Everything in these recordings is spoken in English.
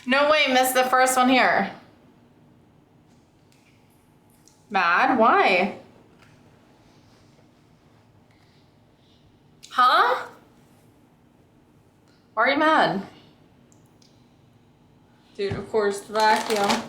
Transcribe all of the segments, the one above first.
No way, missed the first one here. Mad? Why? Huh? Why are you mad? Dude, of course, the vacuum.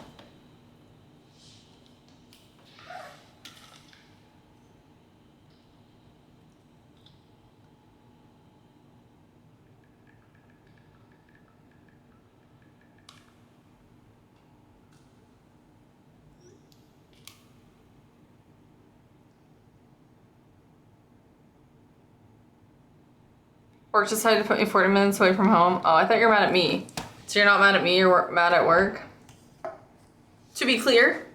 Work decided to put me 40 minutes away from home. Oh, I thought you were mad at me. So you're not mad at me, you're mad at work? To be clear.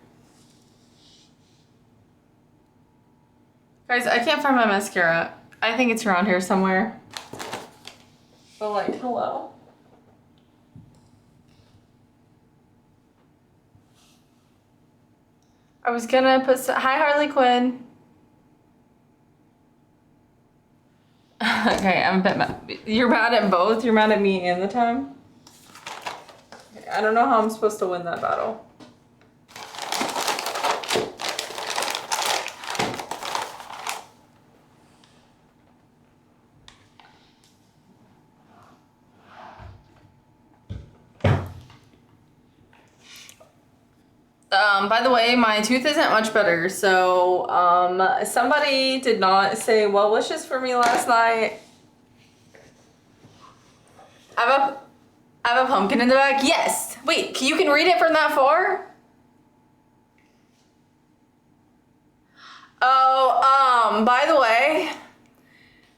Guys, I can't find my mascara. I think it's around here somewhere. But like, hello? I was gonna put hi Harley Quinn. Okay, I'm a bit mad. You're mad at both? You're mad at me and the time? Okay, I don't know how I'm supposed to win that battle. By the way, my tooth isn't much better, so somebody did not say well wishes for me last night. I have a pumpkin in the back. Yes. Wait, you can read it from that far? Oh, by the way,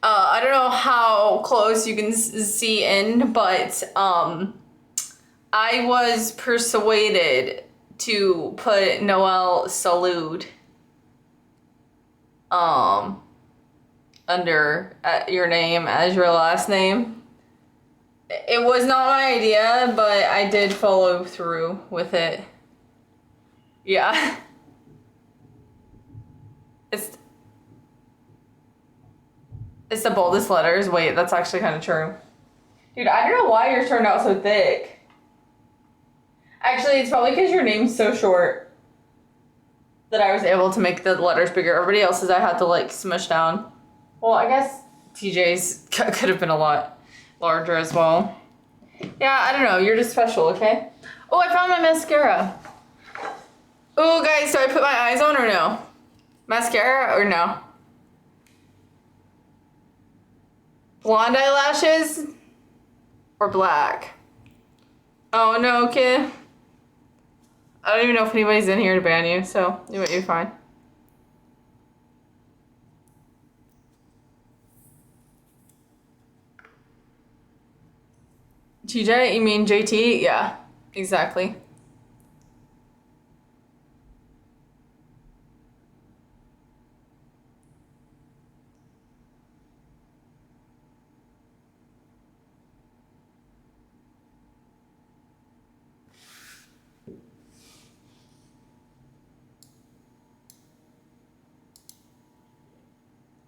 I don't know how close you can see in, but I was persuaded to put Noel Salud under your name as your last name. It was not my idea, but I did follow through with it. Yeah. It's the boldest letters. Wait, that's actually kind of true. Dude, I don't know why yours turned out so thick. Actually, it's probably because your name's so short that I was able to make the letters bigger. Everybody else's I had to like smush down. Well, I guess TJ's could have been a lot larger as well. Yeah, I don't know. You're just special, okay? Oh, I found my mascara. Oh, guys, do I put my eyes on or no? Mascara or no? Blonde eyelashes or black? Oh, no, kid. I don't even know if anybody's in here to ban you, so you're fine. TJ, you mean JT? Yeah, exactly.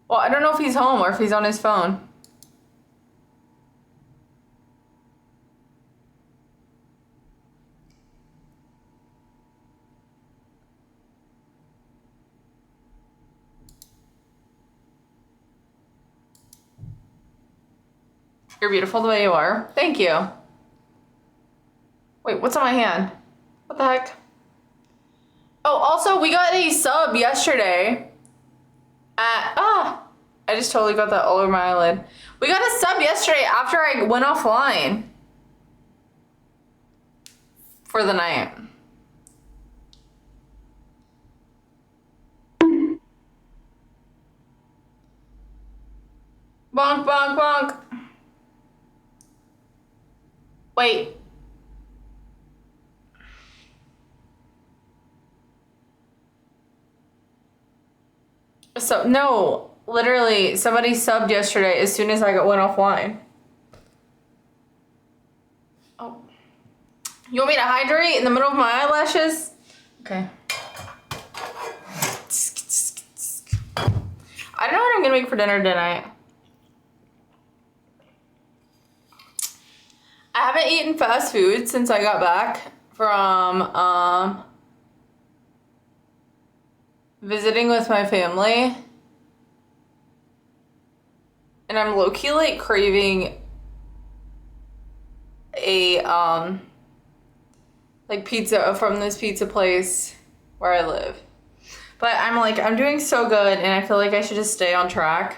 Well, I don't know if he's home or if he's on his phone. You're beautiful the way you are. Thank you. Wait, what's on my hand? What the heck? Oh, also, we got a sub yesterday at, I just totally got that all over my eyelid. We got a sub yesterday after I went offline for the night. Bonk, bonk, bonk. Wait. So, no, literally, somebody subbed yesterday as soon as I went offline. Oh. You want me to hydrate in the middle of my eyelashes? Okay. I don't know what I'm gonna make for dinner tonight. I I haven't eaten fast food since I got back from visiting with my family. And I'm low-key like craving a like pizza from this pizza place where I live. But I'm doing so good and I feel like I should just stay on track.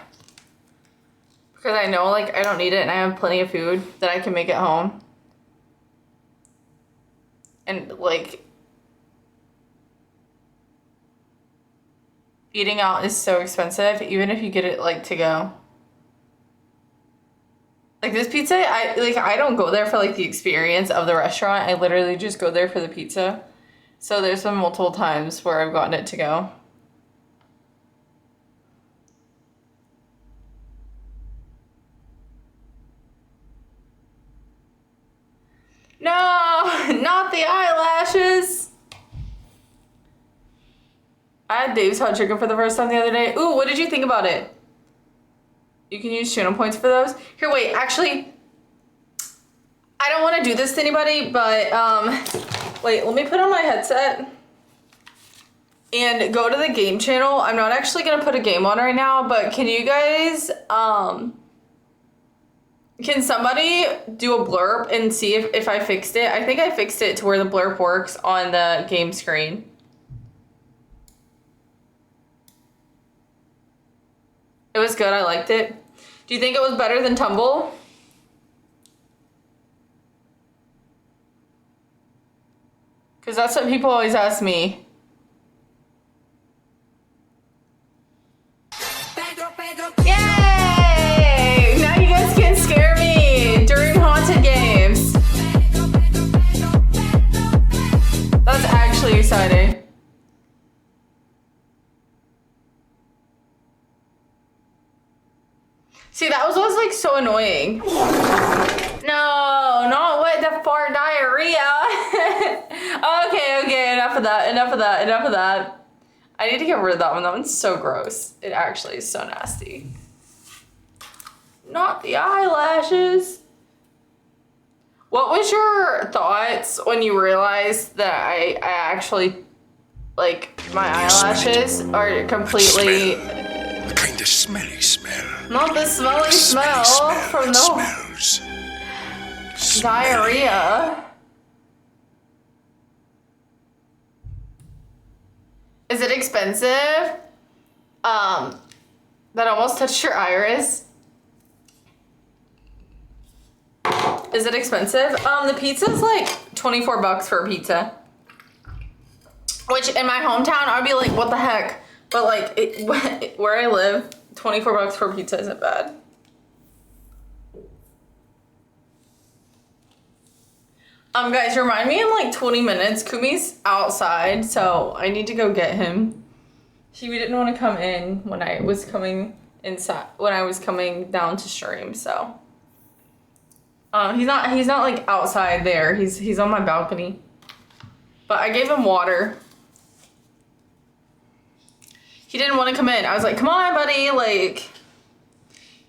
Because I know like I don't need it and I have plenty of food that I can make at home. And like eating out is so expensive, even if you get it like to go. Like this pizza, I don't go there for like the experience of the restaurant. I literally just go there for the pizza. So there's been multiple times where I've gotten it to go. No, not the eyelashes. I had Dave's Hot Chicken for the first time the other day. Ooh, what did you think about it? You can use channel points for those. Here, wait, actually, I don't want to do this to anybody, but wait, let me put on my headset and go to the game channel. I'm not actually going to put a game on right now, but can you guys, can somebody do a blurb and see if I fixed it? I think I fixed it to where the blurb works on the game screen. It was good, I liked it. Do you think it was better than Tumble? Because that's what people always ask me. Yay! Now you guys can scare me during haunted games. That's actually exciting. See, that was like so annoying. No, not what the fart diarrhea. Okay, enough of that. I need to get rid of that one. That one's so gross. It actually is so nasty. Not the eyelashes. What was your thoughts when you realized that I actually, like, my eyelashes are completely... The kind of smelly smell. Not the smelly smell from the diarrhea. Is it expensive? That almost touched your iris. Is it expensive? The pizza's like $24 for a pizza. Which in my hometown, I'd be like, what the heck? But like, where I live, $24 for pizza isn't bad. Guys, remind me in like 20 minutes. Kumi's outside, so I need to go get him. He didn't want to come in when I was coming inside, when I was coming down to stream, so. He's not like outside there. He's on my balcony. But I gave him water. He didn't want to come in. I was like, come on, buddy, like,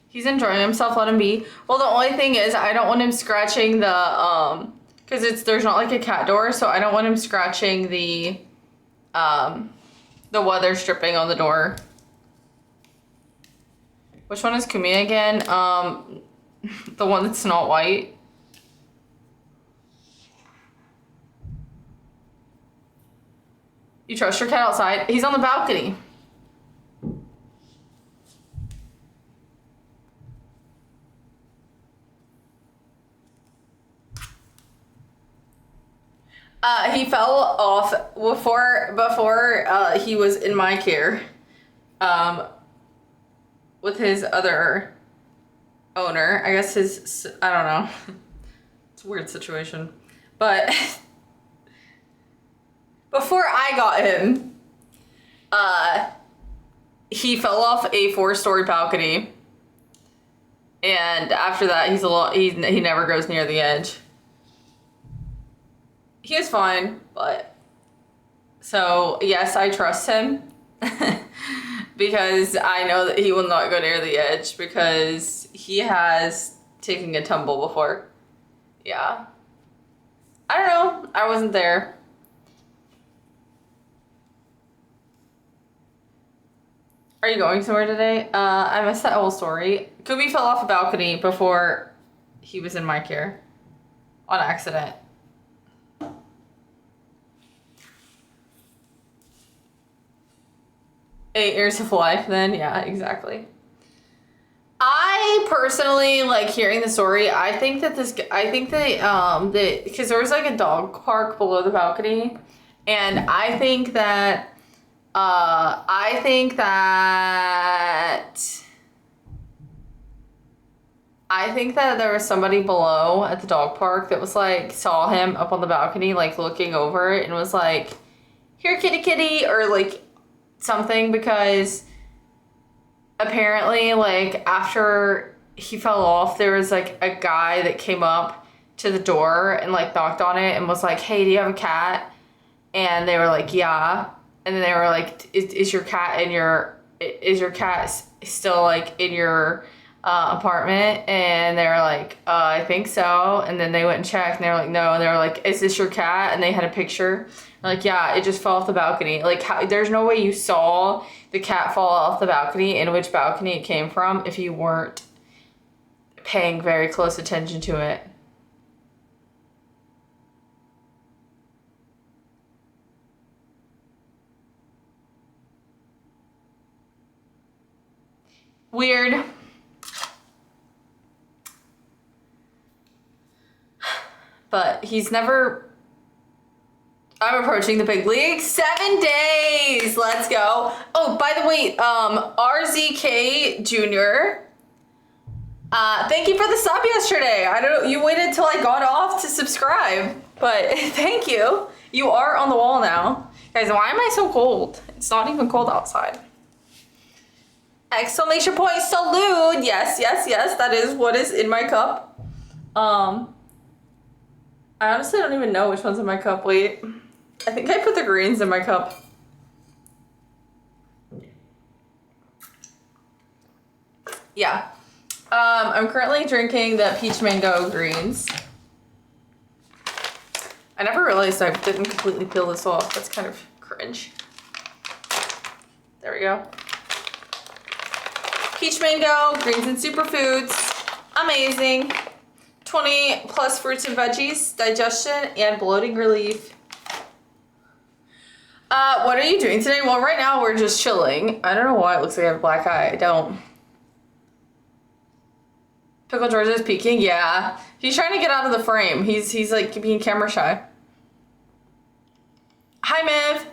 he's enjoying himself, let him be. Well, the only thing is I don't want him scratching the, because there's not like a cat door, so I don't want him scratching the weather stripping on the door. Which one is Kumi again? The one that's not white. You trust your cat outside? He's on the balcony. He fell off before he was in my care, with his other owner. I guess I don't know. It's a weird situation. But before I got him, he fell off a 4-story balcony. And after that, he never goes near the edge. He is fine, but so yes, I trust him because I know that he will not go near the edge because he has taken a tumble before. Yeah. I don't know. I wasn't there. Are you going somewhere today? I missed that whole story. Kubi fell off a balcony before he was in my care. On accident. 8 years of life then? Yeah, exactly. I personally like hearing the story. I think that because there was like a dog park below the balcony, and I think that there was somebody below at the dog park that was like saw him up on the balcony like looking over it and was like, "Here, kitty, kitty," or like something, because apparently like after he fell off there was like a guy that came up to the door and like knocked on it and was like, "Hey, do you have a cat?" And they were like, "Yeah." And then they were like, is your cat still like in your apartment?" And they were like, "I think so." And then they went and checked and they were like, "No." And they were like, "Is this your cat?" And they had a picture. Like, "Yeah, it just fell off the balcony." Like, there's no way you saw the cat fall off the balcony and which balcony it came from if you weren't paying very close attention to it. Weird. But he's never... I'm approaching the big league. 7 days. Let's go. Oh, by the way, RZK Jr. Thank you for the sub yesterday. I don't know, you waited till I got off to subscribe, but thank you. You are on the wall now. Guys, why am I so cold? It's not even cold outside. Exclamation point salute. Yes, yes, yes. That is what is in my cup. I honestly don't even know which one's in my cup. Wait. I think I put the greens in my cup. Yeah. I'm currently drinking the peach mango greens. I never realized I didn't completely peel this off. That's kind of cringe. There we go. Peach mango, greens and superfoods. Amazing. 20 plus fruits and veggies, digestion, and bloating relief. What are you doing today? Well, right now we're just chilling. I don't know why it looks like I have a black eye. I don't. Pickle George is peeking. Yeah. He's trying to get out of the frame. He's like being camera shy. Hi, Miv.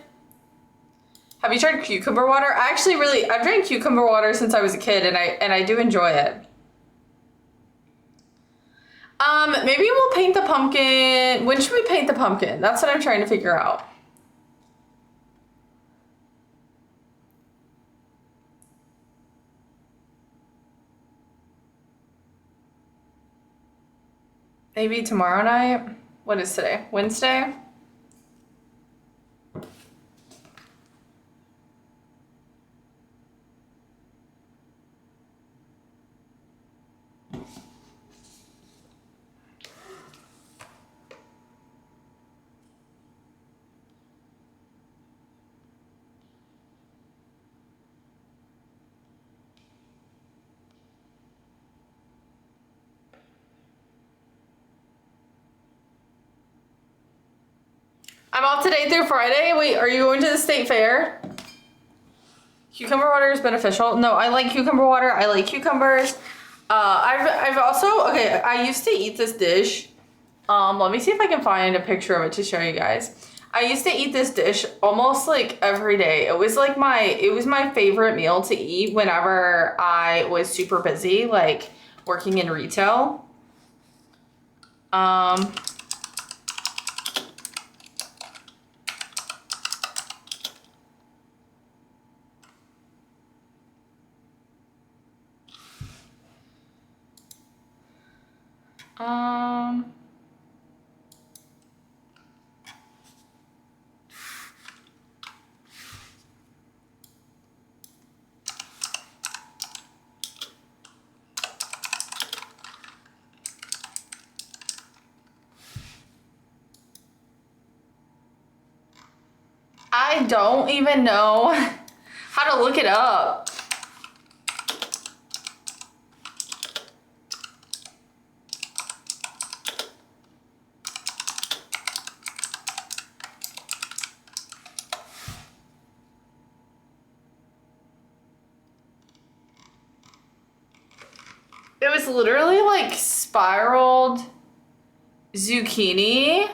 Have you tried cucumber water? I've drank cucumber water since I was a kid, and I do enjoy it. Maybe we'll paint the pumpkin. When should we paint the pumpkin? That's what I'm trying to figure out. Maybe tomorrow night? What is today? Wednesday? I'm off today through Friday. Wait, are you going to the state fair? Cucumber water is beneficial. No, I like cucumber water. I like cucumbers. I've also, okay, I used to eat this dish. Let me see if I can find a picture of it to show you guys. I used to eat this dish almost like every day. It was my favorite meal to eat whenever I was super busy, like working in retail. I don't even know how to look it up. It was literally like spiraled zucchini.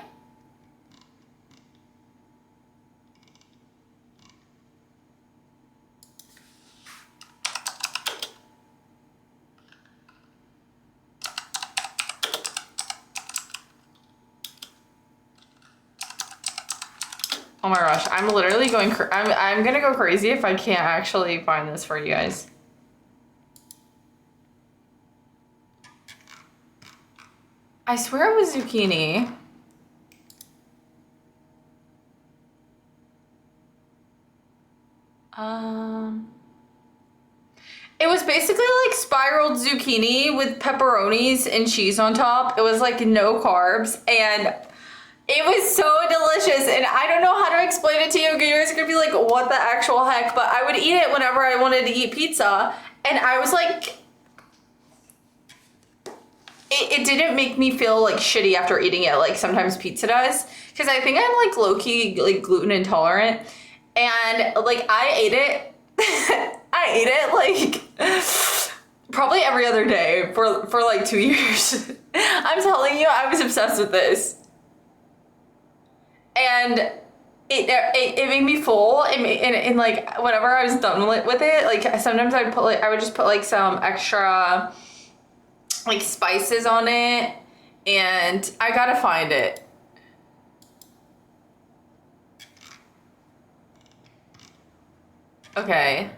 Oh my gosh, I'm literally going I'm gonna go crazy if I can't actually find this for you guys. I swear it was zucchini. It was basically like spiraled zucchini with pepperonis and cheese on top. It was like no carbs and it was so delicious, and I don't know how to explain it to you. You guys are gonna be like, what the actual heck? But I would eat it whenever I wanted to eat pizza, and I was like, it didn't make me feel like shitty after eating it like sometimes pizza does, because I think I'm like low-key like gluten intolerant, and like I ate it I ate it like probably every other day for like 2 years. I'm telling you, I was obsessed with this. And it made me full, and like whenever I was done with it, like sometimes I would just put like some extra like spices on it, and I gotta find it. Okay.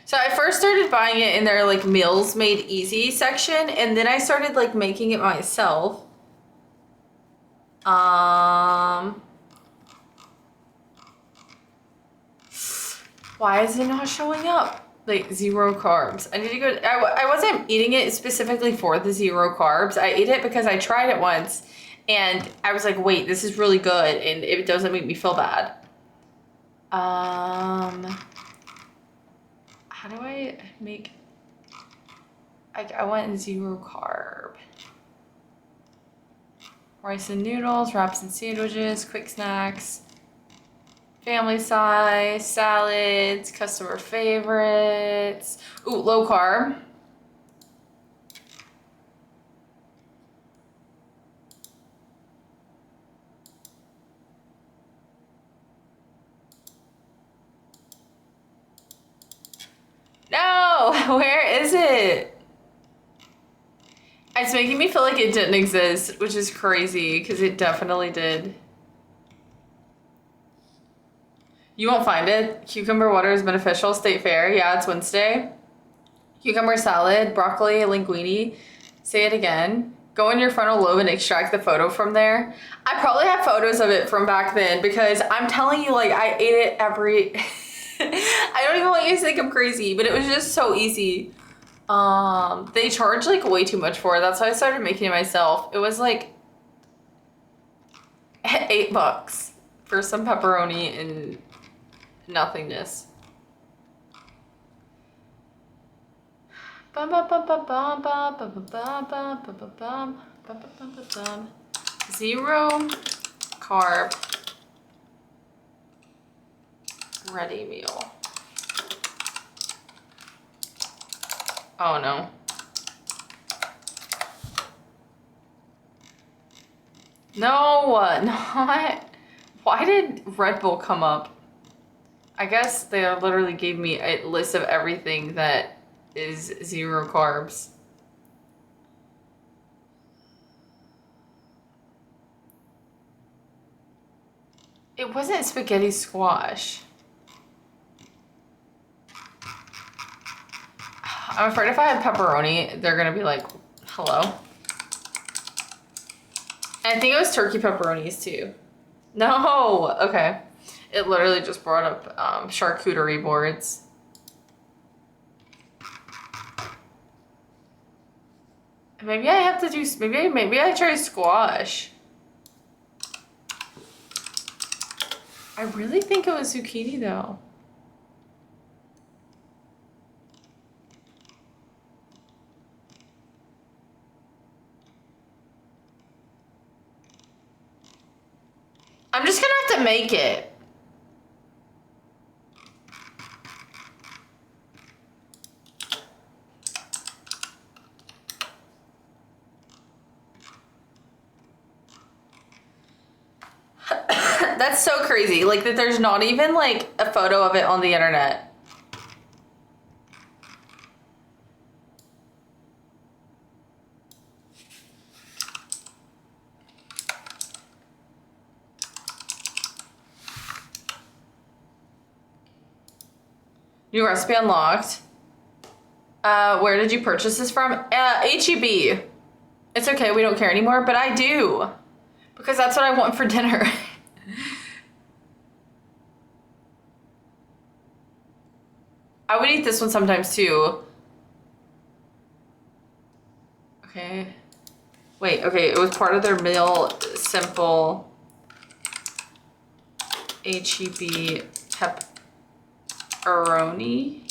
So I first started buying it in their like Meals Made Easy section, and then I started like making it myself. Why is it not showing up? Like 0 carbs. I need to go. I wasn't eating it specifically for the 0 carbs. I ate it because I tried it once and I was like, wait, this is really good and it doesn't make me feel bad. How do I make... I want 0 carb. Rice and noodles, wraps and sandwiches, quick snacks, family size, salads, customer favorites. Ooh, low carb. No, where is it? It's making me feel like it didn't exist, which is crazy because it definitely did. You won't find it. Cucumber water is beneficial. State Fair. Yeah, it's Wednesday. Cucumber salad, broccoli, linguine. Say it again. Go in your frontal lobe and extract the photo from there. I probably have photos of it from back then because I'm telling you, like, I ate it every... I don't even want you to think I'm crazy, but it was just so easy. They charge like way too much for it. That's why I started making it myself. It was like $8 for some pepperoni and nothingness. Zero carb ready meal. Oh no. No, not. Why did Red Bull come up? I guess they literally gave me a list of everything that is 0 carbs. It wasn't spaghetti squash. I'm afraid if I had pepperoni, they're gonna be like, hello. And I think it was turkey pepperonis too. No, okay. It literally just brought up charcuterie boards. Maybe I have to do, maybe I try squash. I really think it was zucchini though. I'm just gonna have to make it. That's so crazy. Like that there's not even like a photo of it on the internet. New recipe unlocked. Where did you purchase this from? HEB. It's okay, we don't care anymore, but I do. Because that's what I want for dinner. I would eat this one sometimes too. Okay. Wait, okay, it was part of their meal simple HEB pepperoni.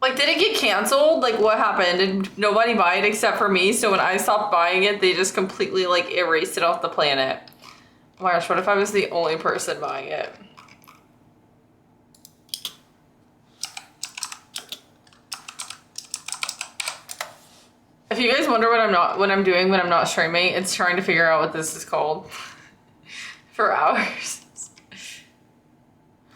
Like, did it get canceled? Like, what happened? Did nobody buy it except for me? So when I stopped buying it, they just completely, like, erased it off the planet. Oh my gosh, what if I was the only person buying it? If you guys wonder what I'm doing when I'm not streaming, it's trying to figure out what this is called for hours.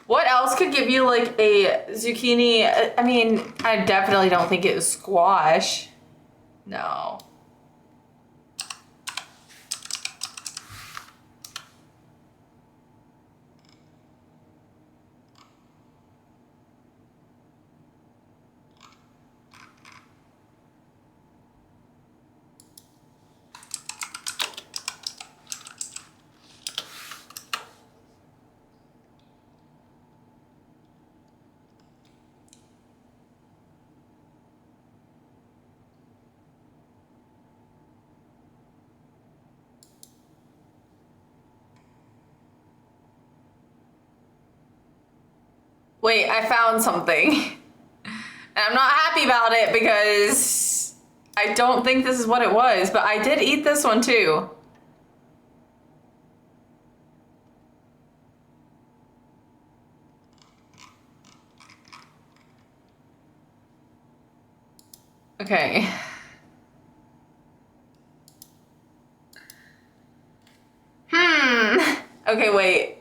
What else could give you like a zucchini? I mean, I definitely don't think it was squash. No. Wait, I found something. And I'm not happy about it because I don't think this is what it was, but I did eat this one too. Okay. Okay, wait.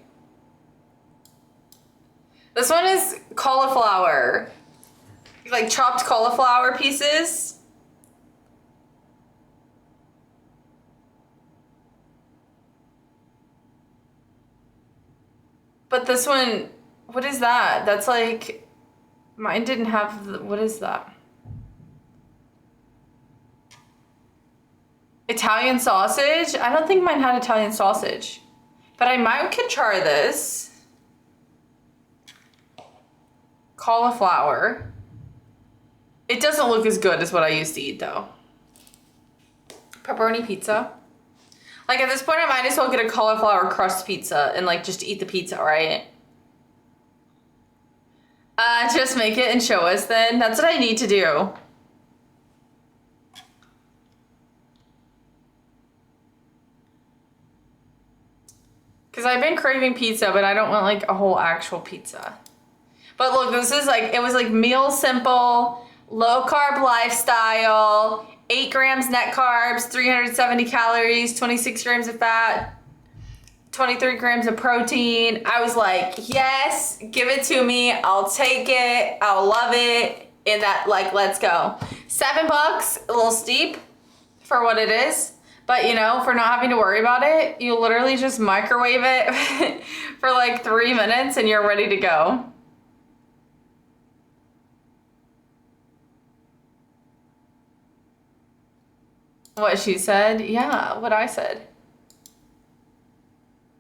This one is cauliflower. Like chopped cauliflower pieces. But this one, what is that? That's like, mine didn't have, what is that? Italian sausage? I don't think mine had Italian sausage. But I could try this. Cauliflower. It doesn't look as good as what I used to eat though. Pepperoni pizza. Like at this point I might as well get a cauliflower crust pizza and like just eat the pizza, right? Just make it and show us then. That's what I need to do. Cause I've been craving pizza, but I don't want like a whole actual pizza. But look, this is like, it was like meal simple, low carb lifestyle, 8 grams net carbs, 370 calories, 26 grams of fat, 23 grams of protein. I was like, yes, give it to me. I'll take it. I'll love it. And that, like, let's go. $7, a little steep for what it is. But, you know, for not having to worry about it, you literally just microwave it for like 3 minutes and you're ready to go. What she said? Yeah, what I said.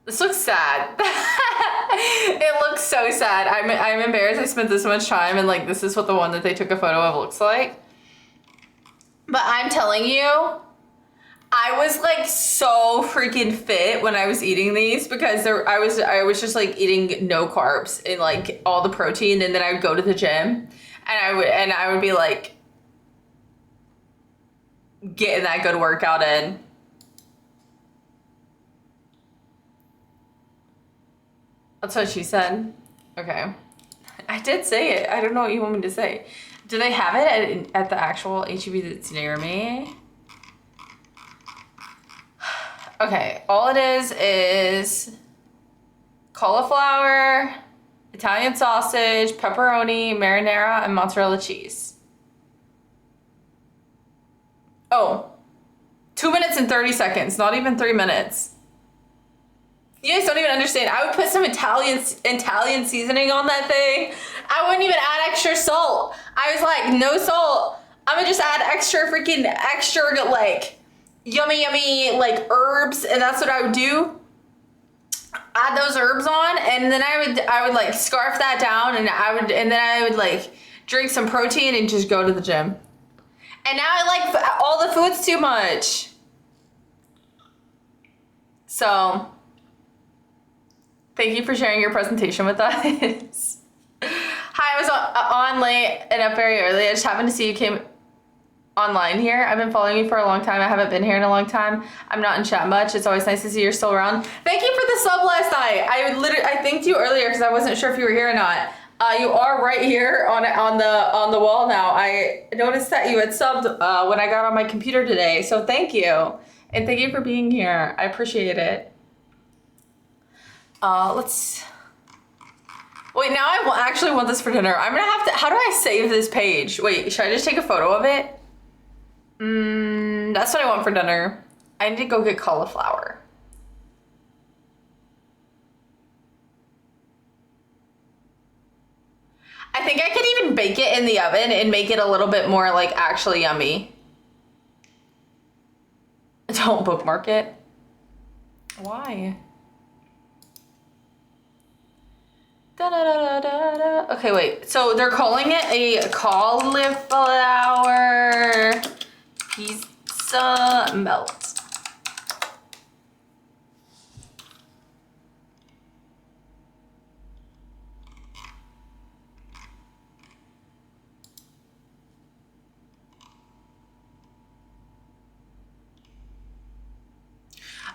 This looks sad. It looks so sad. I'm embarrassed I spent this much time and like this is what the one that they took a photo of looks like. But I'm telling you, I was like so freaking fit when I was eating these because I was just like eating no carbs and like all the protein, and then I would go to the gym and I would be like getting that good workout in. That's what she said. Okay. I did say it. I don't know what you want me to say. Do they have it at the actual HEB that's near me? Okay, all it is cauliflower, Italian sausage, pepperoni, marinara, and mozzarella cheese. Oh, 2 minutes and 30 seconds, not even 3 minutes. You guys don't even understand. I would put some Italian seasoning on that thing. I wouldn't even add extra salt. I was like, no salt. I'm gonna just add extra like yummy like herbs, and that's what I would do. Add those herbs on, and then I would like scarf that down, and then I would like drink some protein and just go to the gym. And now I like all the foods too much. So thank you for sharing your presentation with us. Hi, I was on late and up very early. I just happened to see you came online here. I've been following you for a long time. I haven't been here in a long time. I'm not in chat much. It's always nice to see you're still around. Thank you for the sub last night. I thanked you earlier because I wasn't sure if you were here or not. You are right here on the wall now. I noticed that you had subbed when I got on my computer today. So thank you. And thank you for being here. I appreciate it. Wait, now I actually want this for dinner. I'm gonna have to, how do I save this page? Wait, should I just take a photo of it? That's what I want for dinner. I need to go get cauliflower. I think I could even bake it in the oven and make it a little bit more like actually yummy. Don't bookmark it. Why? Da-da-da-da-da. Okay, wait. So they're calling it a cauliflower pizza melt.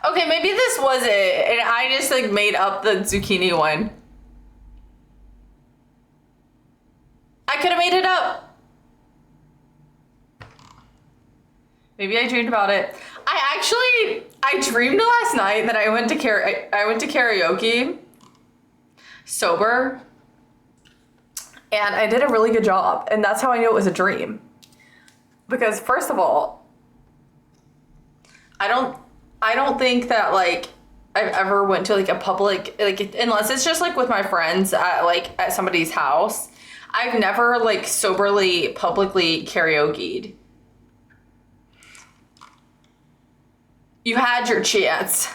Okay, maybe this was it, and I just like made up the zucchini one. I could have made it up. Maybe I dreamed about it. I dreamed last night that I went to karaoke sober, and I did a really good job, and that's how I knew it was a dream. Because first of all, I don't think that like I've ever went to like a public, like unless it's just like with my friends at somebody's house. I've never like soberly publicly karaoke'd. You had your chance.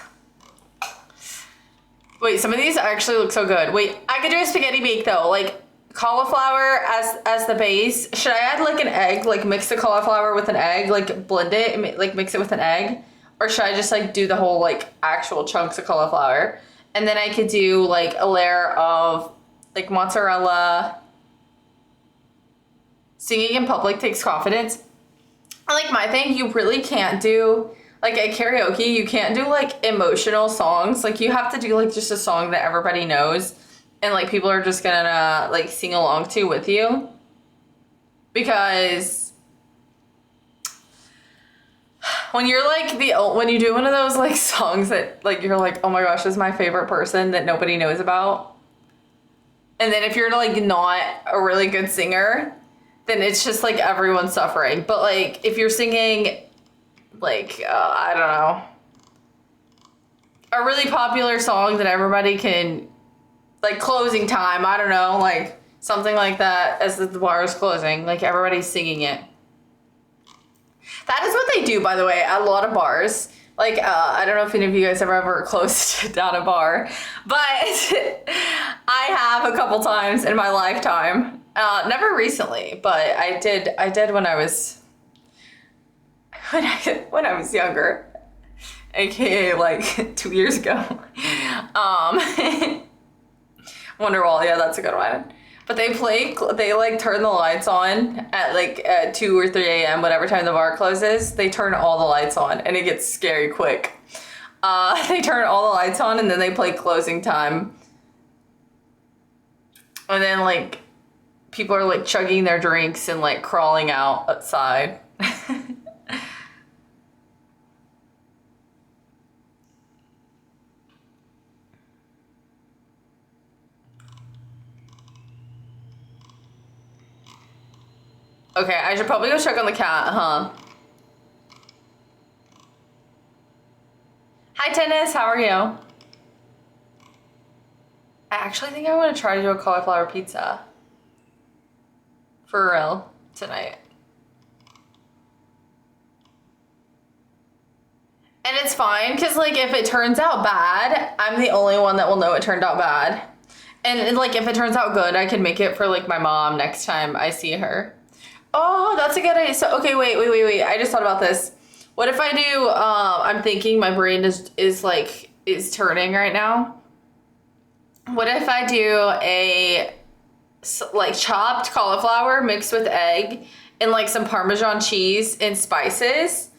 Wait, some of these actually look so good. Wait, I could do a spaghetti bake though, like cauliflower as the base. Should I add like an egg, like mix the cauliflower with an egg, like blend it and like mix it with an egg? Or should I just like do the whole like actual chunks of cauliflower? And then I could do like a layer of like mozzarella. Singing in public takes confidence. Like my thing, you really can't do, like at karaoke, you can't do like emotional songs. Like you have to do like just a song that everybody knows and like people are just gonna like sing along to with you. Because when you're like when you do one of those like songs that like you're like, oh my gosh, this is my favorite person that nobody knows about. And then if you're like not a really good singer, then it's just like everyone's suffering. But like if you're singing like I don't know, a really popular song that everybody can, like Closing Time, I don't know, like something like that as the bar is closing, like everybody's singing it. That is what they do, by the way, at a lot of bars. Like I don't know if any of you guys have ever closed down a bar, but I have a couple times in my lifetime. Never recently, but I did when I was when I was younger, aka like 2 years ago. Wonderwall, yeah, that's a good one. But they like turn the lights on at like at 2 or 3 a.m. whatever time the bar closes. They turn all the lights on and it gets scary quick. They turn all the lights on and then they play closing time. And then like people are like chugging their drinks and like crawling outside. Okay, I should probably go check on the cat, huh? Hi, Tennis. How are you? I actually think I want to try to do a cauliflower pizza. For real, tonight. And it's fine, because, like, if it turns out bad, I'm the only one that will know it turned out bad. And, like, if it turns out good, I can make it for, like, my mom next time I see her. Oh, that's a good idea. So, okay, wait. I just thought about this. What if I do, I'm thinking my brain is turning right now. What if I do a, like, chopped cauliflower mixed with egg and, like, some Parmesan cheese and spices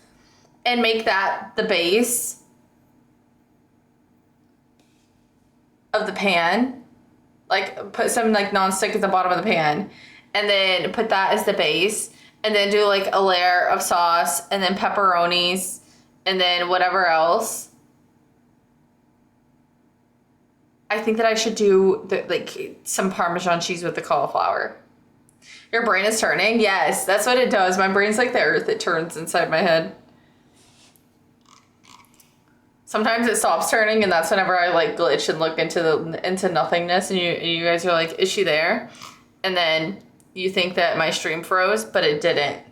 and make that the base of the pan? Like, put some, like, nonstick at the bottom of the pan. And then put that as the base. And then do like a layer of sauce. And then pepperonis. And then whatever else. I think that I should do like some Parmesan cheese with the cauliflower. Your brain is turning? Yes, that's what it does. My brain's like the earth. It turns inside my head. Sometimes it stops turning. And that's whenever I like glitch and look into nothingness. And you guys are like, is she there? And then you think that my stream froze, but it didn't.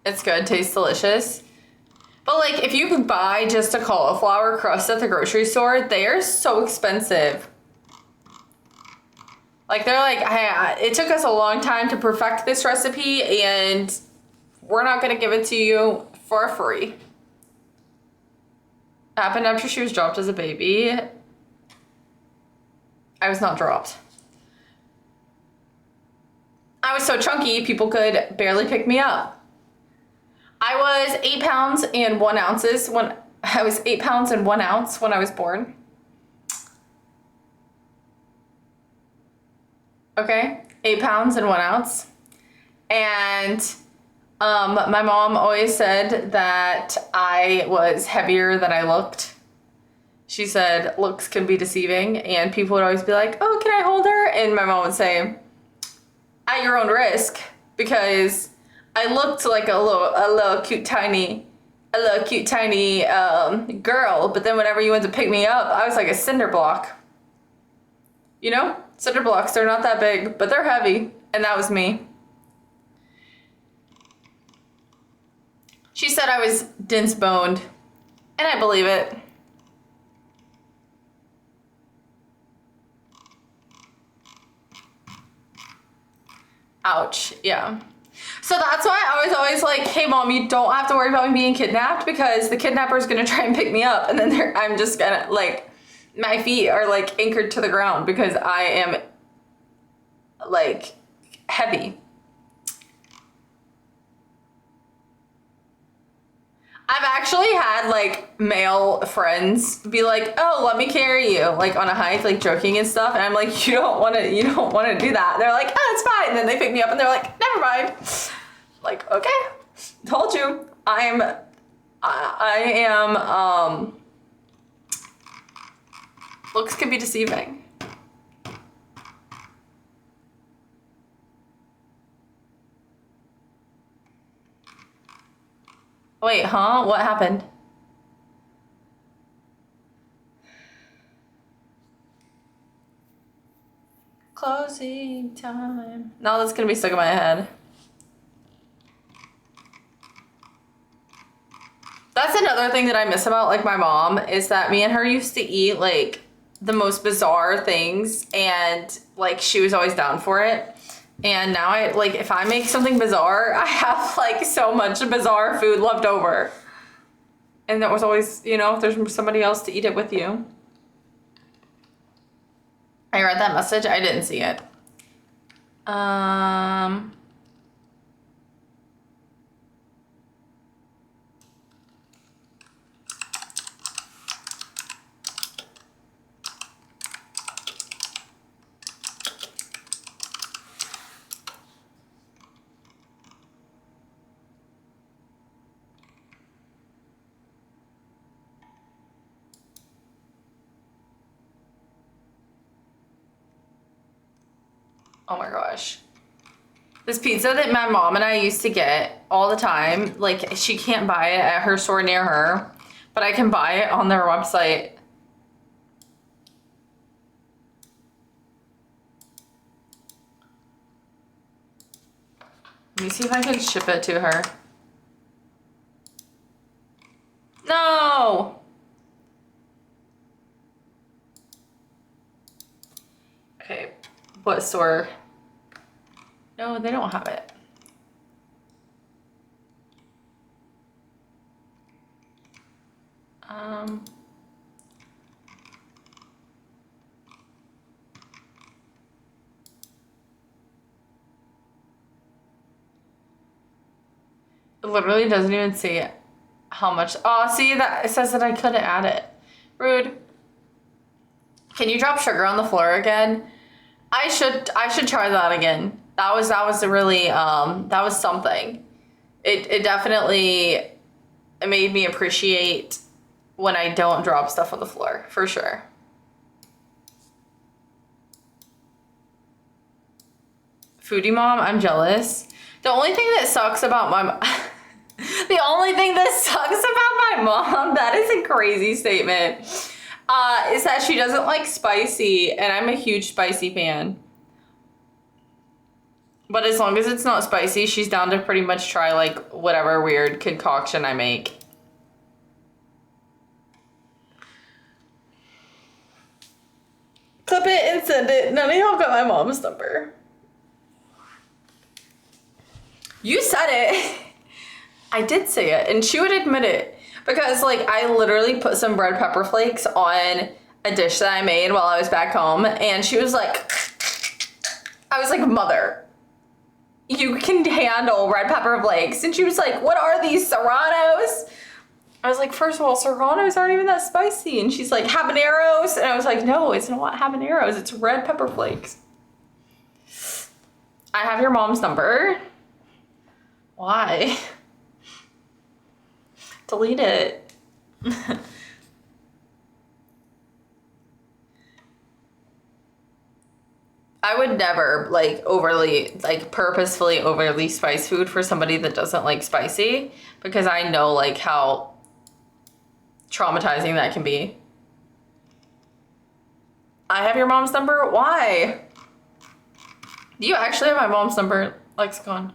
It's good, tastes delicious. But like, if you could buy just a cauliflower crust at the grocery store, they are so expensive. Like, they're like, hey, it took us a long time to perfect this recipe, and we're not gonna give it to you for free. Happened after she was dropped as a baby. I was not dropped. I was so chunky, people could barely pick me up. I was 8 pounds and 1 ounces when I was 8 pounds and 1 ounce when I was born. Okay, 8 pounds and 1 ounce. And my mom always said that I was heavier than I looked. She said looks can be deceiving, and people would always be like, oh, can I hold her? And my mom would say, at your own risk, because I looked like a little cute tiny girl, but then whenever you went to pick me up, I was like a cinder block. You know? Cinder blocks, they're not that big, but they're heavy, and that was me. She said I was dense boned, and I believe it. Ouch, yeah. So that's why I was always like, hey mom, you don't have to worry about me being kidnapped, because the kidnapper is gonna try and pick me up, and then I'm just gonna, like, my feet are like anchored to the ground because I am like heavy. I've actually had like male friends be like, oh, let me carry you, like on a hike, like joking and stuff. And I'm like, you don't want to do that. They're like, oh, it's fine. And then they pick me up and they're like, never mind. Like, okay, told you. I am, looks can be deceiving. Wait, huh? What happened? Closing time. Now that's gonna be stuck in my head. That's another thing that I miss about like my mom, is that me and her used to eat like the most bizarre things, and like she was always down for it. And now I like, if I make something bizarre, I have like so much bizarre food left over. And that was always, you know, if there's somebody else to eat it with you. I read that message. I didn't see it. Oh my gosh. This pizza that my mom and I used to get all the time, like she can't buy it at her store near her, but I can buy it on their website. Let me see if I can ship it to her. No! Okay, what store? No, they don't have it. It literally doesn't even say how much. Oh, see that it says that I couldn't add it. Rude. Can you drop sugar on the floor again? I should try that again. That was a really that was something. It definitely made me appreciate when I don't drop stuff on the floor, for sure. Foodie mom, I'm jealous. The only thing that sucks about the only thing that sucks about my mom, that is a crazy statement, is that she doesn't like spicy, and I'm a huge spicy fan. But as long as it's not spicy, she's down to pretty much try like whatever weird concoction I make. Clip it and send it. None of y'all got my mom's number. You said it. I did say it, and she would admit it. Because like I literally put some red pepper flakes on a dish that I made while I was back home, and she was like, I was like, mother, you can handle red pepper flakes. And she was like, what are these, Serranos? I was like, first of all, Serranos aren't even that spicy. And she's like, habaneros? And I was like, no, it's not habaneros, it's red pepper flakes. I have your mom's number. Why? Delete it. I would never like overly, like purposefully overly spice food for somebody that doesn't like spicy, because I know like how traumatizing that can be. I have your mom's number? Why? Do you actually have my mom's number, Lexicon?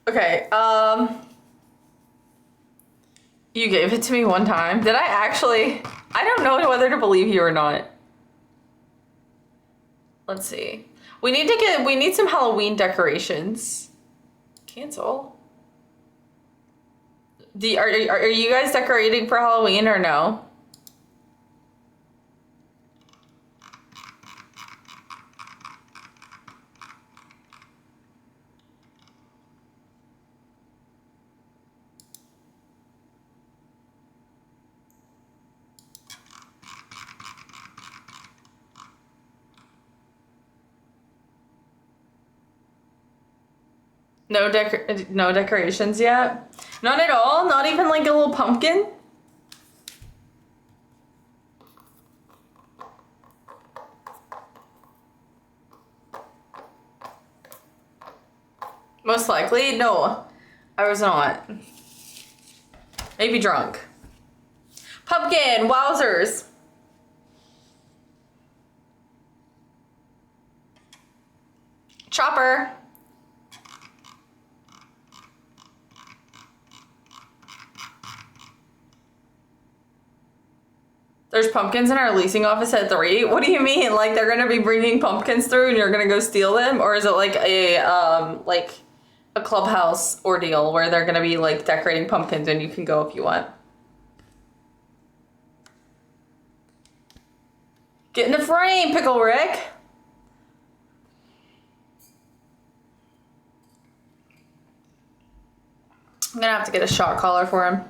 Okay, you gave it to me one time. Did I actually? I don't know whether to believe you or not. Let's see. We need some Halloween decorations. Cancel. Are you guys decorating for Halloween or no? No decorations yet? None at all? Not even like a little pumpkin? Most likely? No, I was not. Maybe drunk. Pumpkin, wowzers. Chopper. There's pumpkins in our leasing office at 3. What do you mean? Like they're gonna be bringing pumpkins through and you're gonna go steal them? Or is it like a clubhouse ordeal where they're gonna be like decorating pumpkins and you can go if you want? Get in the frame, Pickle Rick. I'm gonna have to get a shot collar for him.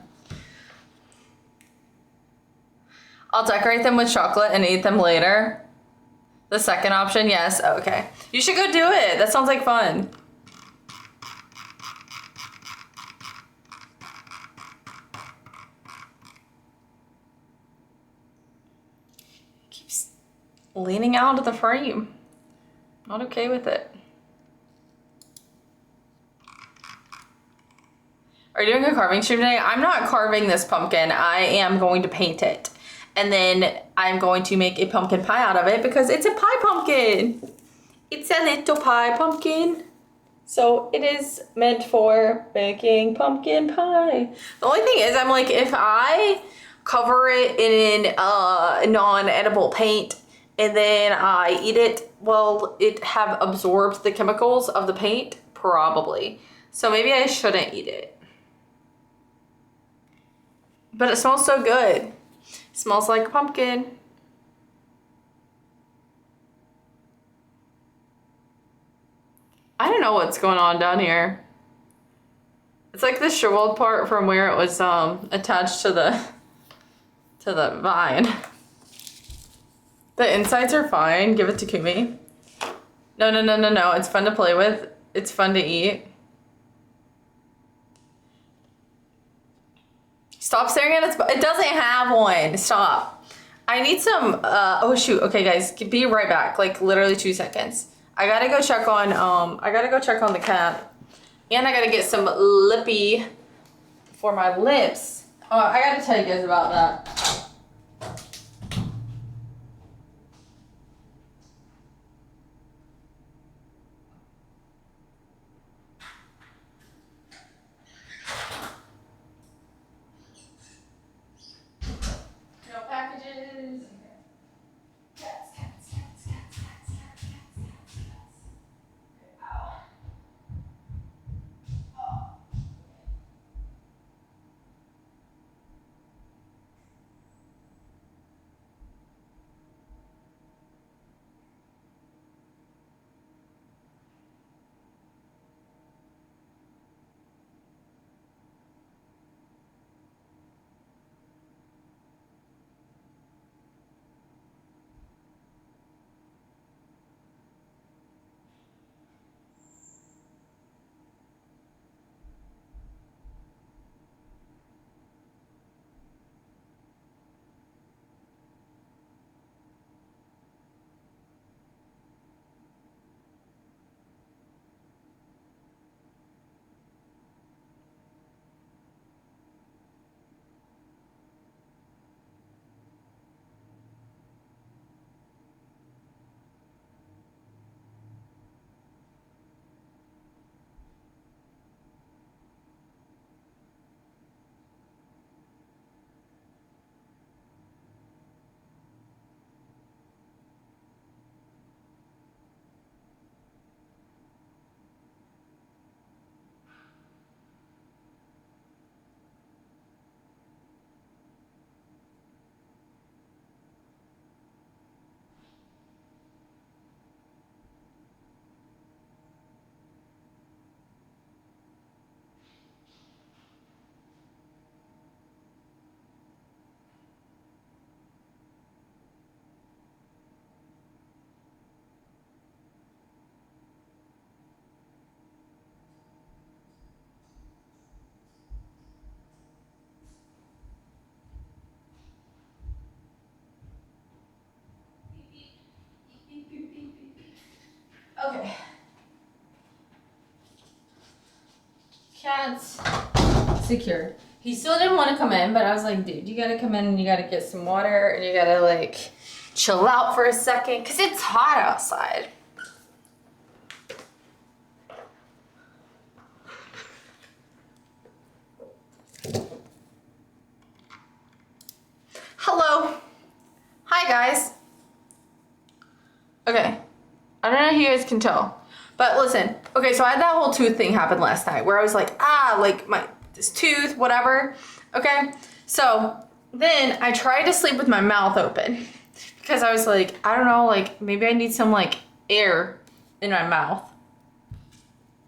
I'll decorate them with chocolate and eat them later. The second option, yes. Oh, okay. You should go do it. That sounds like fun. Keeps leaning out of the frame. Not okay with it. Are you doing a carving stream today? I'm not carving this pumpkin. I am going to paint it. And then I'm going to make a pumpkin pie out of it because it's a pie pumpkin. It's a little pie pumpkin. So it is meant for baking pumpkin pie. The only thing is, I'm like, if I cover it in non-edible paint and then I eat it, will it have absorbed the chemicals of the paint? Probably. So maybe I shouldn't eat it. But it smells so good. Smells like a pumpkin. I don't know what's going on down here. It's like the shriveled part from where it was attached to the vine. The insides are fine. Give it to Kumi. No. It's fun to play with. It's fun to eat. Stop staring at its butt. It doesn't have one. Stop. I need some, oh shoot. Okay guys, be right back. Like literally 2 seconds. I gotta go check on the cat. And I gotta get some lippy for my lips. Oh, I gotta tell you guys about that. No packages. Cats. Ow. Oh. Okay. Cat's secure. He still didn't want to come in, but I was like, dude, you gotta come in and you gotta get some water and you gotta like chill out for a second because it's hot outside. don't know if you guys can tell. But listen, okay, so I had that whole tooth thing happen last night where I was like, like this tooth, whatever. Okay, so then I tried to sleep with my mouth open because I was like, I don't know, like maybe I need some like air in my mouth.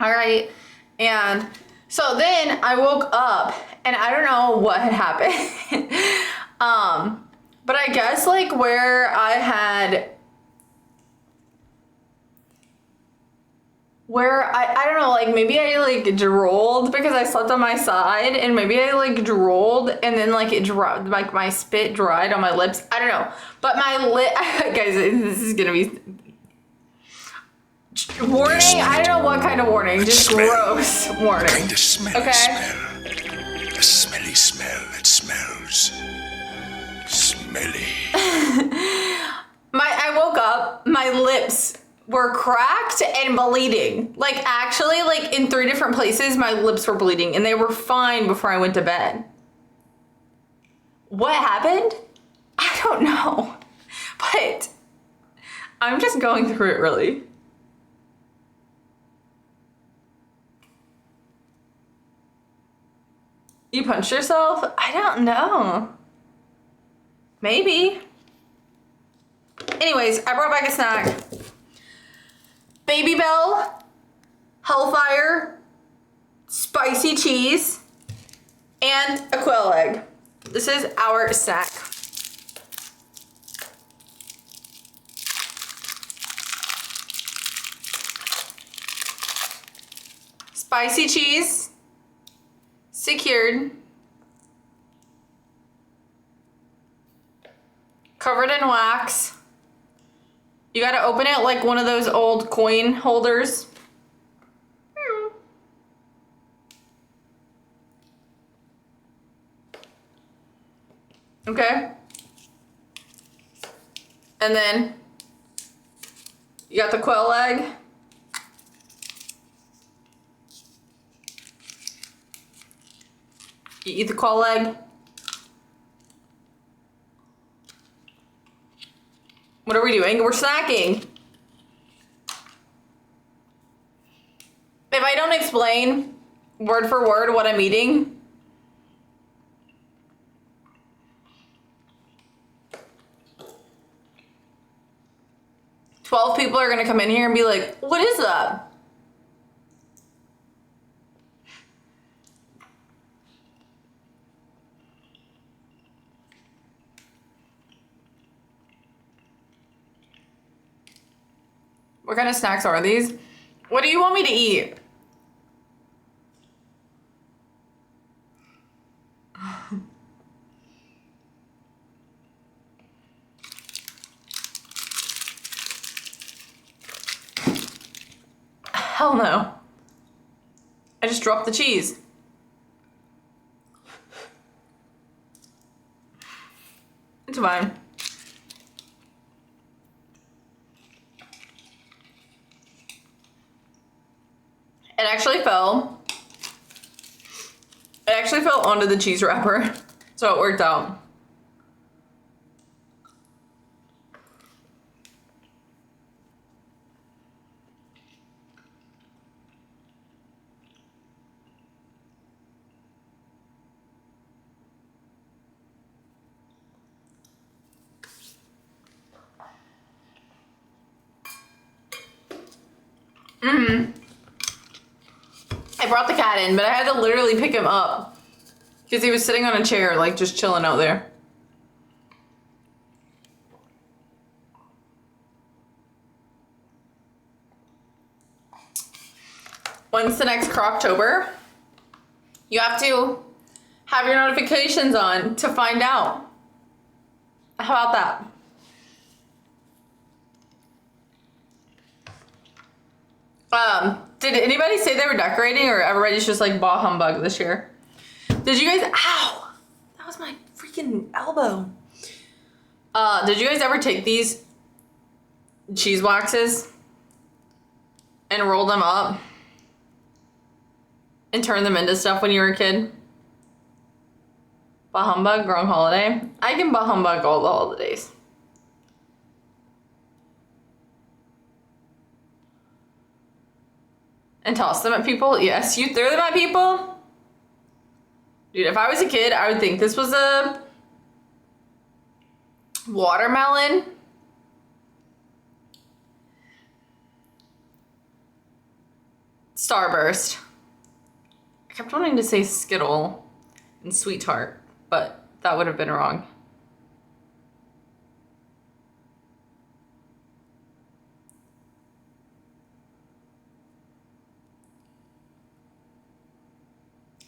All right, and so then I woke up and I don't know what had happened. But I guess like where I had, I don't know, like maybe I like drooled because I slept on my side, and maybe I like drooled and then like it dried, like my spit dried on my lips. I don't know, but my lip, guys, this is gonna be warning. I don't know what kind of warning, just gross warning. Kind of smelly Okay. smell. A smelly smell that smells smelly. I woke up, my lips were cracked and bleeding. Like actually, like in 3 different places, my lips were bleeding and they were fine before I went to bed. What happened? I don't know. But I'm just going through it really. You punched yourself? I don't know. Maybe. Anyways, I brought back a snack. Baby Bell, Hellfire, spicy cheese, and a quail egg. This is our snack. Spicy cheese, secured, covered in wax. You gotta open it like one of those old coin holders. Okay. And then you got the quail egg. You eat the quail egg. What are we doing? We're snacking. If I don't explain word for word what I'm eating, "12 people are gonna come in here and be like, what is that?" What kind of snacks are these? What do you want me to eat? Hell no. I just dropped the cheese. It's fine. It actually fell. It actually fell onto the cheese wrapper, so it worked out. I brought the cat in, but I had to literally pick him up because he was sitting on a chair, like just chilling out there. When's the next Croctober? You have to have your notifications on to find out. How about that? Did anybody say they were decorating, or everybody's just like bah humbug this year? Did you guys, ow, that was my freaking elbow. Did you guys ever take these cheese waxes and roll them up and turn them into stuff when you were a kid? Bah humbug, wrong holiday. I can bah humbug all the holidays. And toss them at people? Yes, you throw them at people? Dude, if I was a kid, I would think this was a watermelon. Starburst. I kept wanting to say Skittle and Sweetheart, but that would have been wrong.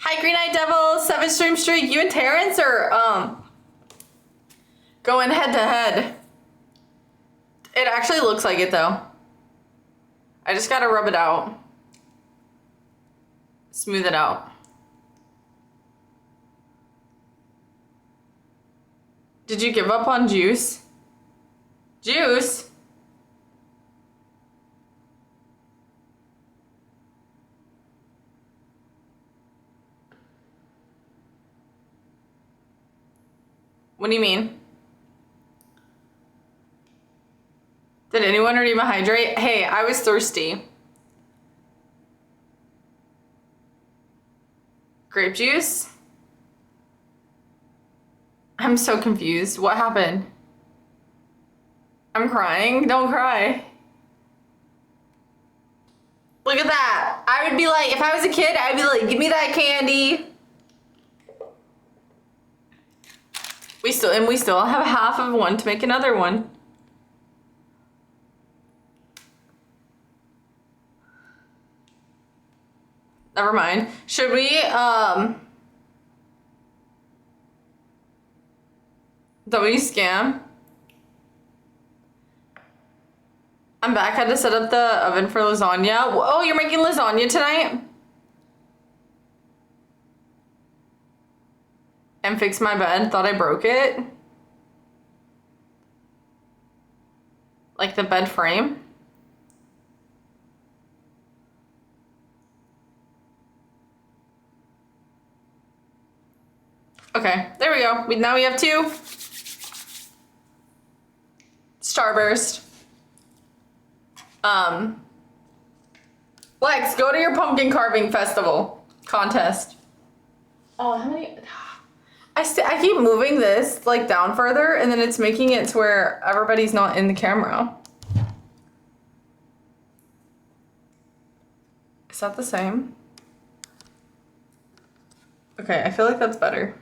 Hi, Green Eyed Devil, 7-stream streak. You and Terrence are going head to head. It actually looks like it though. I just gotta rub it out. Smooth it out. Did you give up on Juice? Juice? What do you mean? Did anyone redeem a hydrate? Hey, I was thirsty. Grape juice? I'm so confused. What happened? I'm crying. Don't cry. Look at that. I would be like, if I was a kid, I'd be like, give me that candy. We still have half of one to make another one. Never mind. Should we, W scam? I'm back. Had to set up the oven for lasagna. Oh, you're making lasagna tonight? And fix my bed. Thought I broke it. Like the bed frame. Okay, there we go. Now we have 2. Starburst. Lex, go to your pumpkin carving festival contest. Oh, how many? I keep moving this like down further, and then it's making it to where everybody's not in the camera. Is that the same? Okay, I feel like that's better.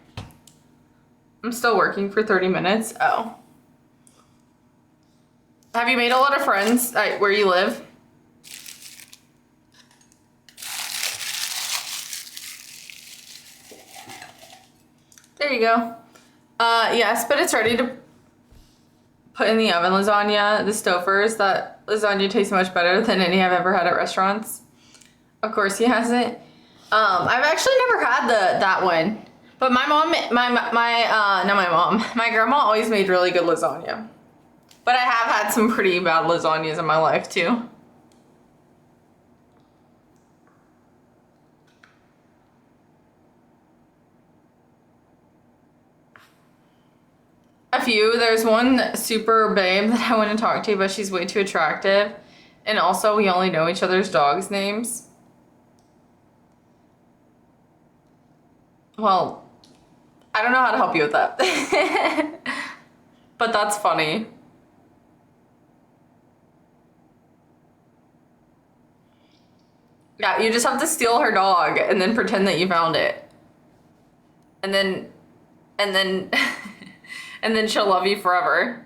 I'm still working for 30 minutes. Oh. Have you made a lot of friends where you live? There you go. Yes, but it's ready to put in the oven lasagna. The Stouffer's, that lasagna tastes much better than any I've ever had at restaurants. Of course he hasn't. I've actually never had that one. But my grandma always made really good lasagna. But I have had some pretty bad lasagnas in my life too. A few. There's one super babe that I want to talk to, but she's way too attractive. And also, we only know each other's dogs' names. Well, I don't know how to help you with that. But that's funny. Yeah, you just have to steal her dog and then pretend that you found it. And then and then she'll love you forever.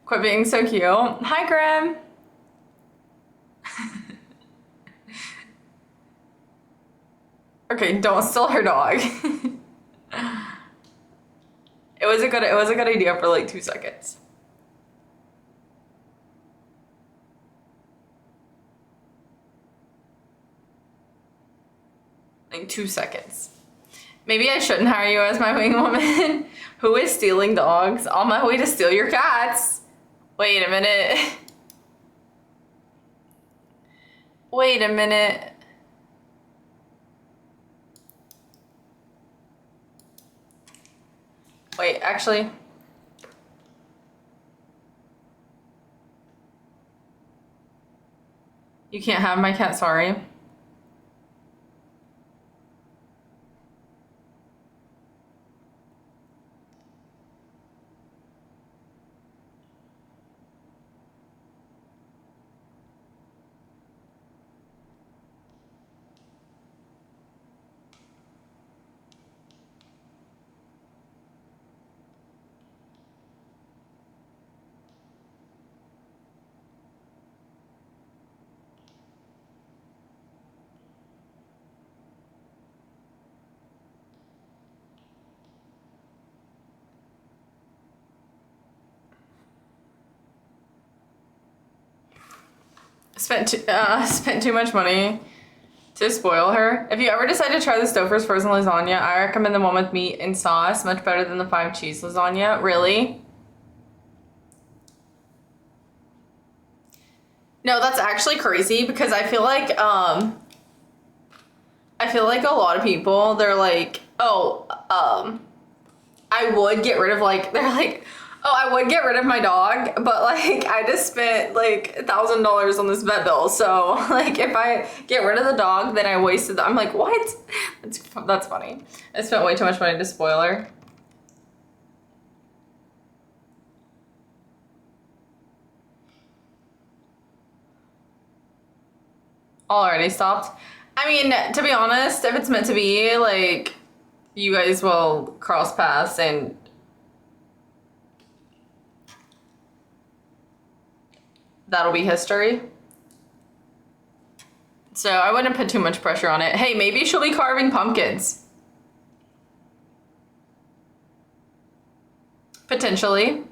Quit being so cute. Hi, Grim. Okay, don't steal her dog. It was a good idea for like 2 seconds. Like 2 seconds. Maybe I shouldn't hire you as my wing woman. Who is stealing dogs? On my way to steal your cats. Wait a minute. Wait a minute. Wait, actually. You can't have my cat, sorry. Spent too much money to spoil her. If you ever decide to try the Stouffer's frozen lasagna, I recommend the one with meat and sauce. Much better than the 5 cheese lasagna. Really? No, that's actually crazy because I feel like a lot of people, they're like, oh, I would get rid of they're like, oh, I would get rid of my dog, but like I just spent like $1,000 on this vet bill. So like if I get rid of the dog, then I wasted I'm like, what? That's funny. I spent way too much money to spoil her. Already stopped. I mean, to be honest, if it's meant to be, like, you guys will cross paths and that'll be history. So I wouldn't put too much pressure on it. Hey, maybe she'll be carving pumpkins. Potentially.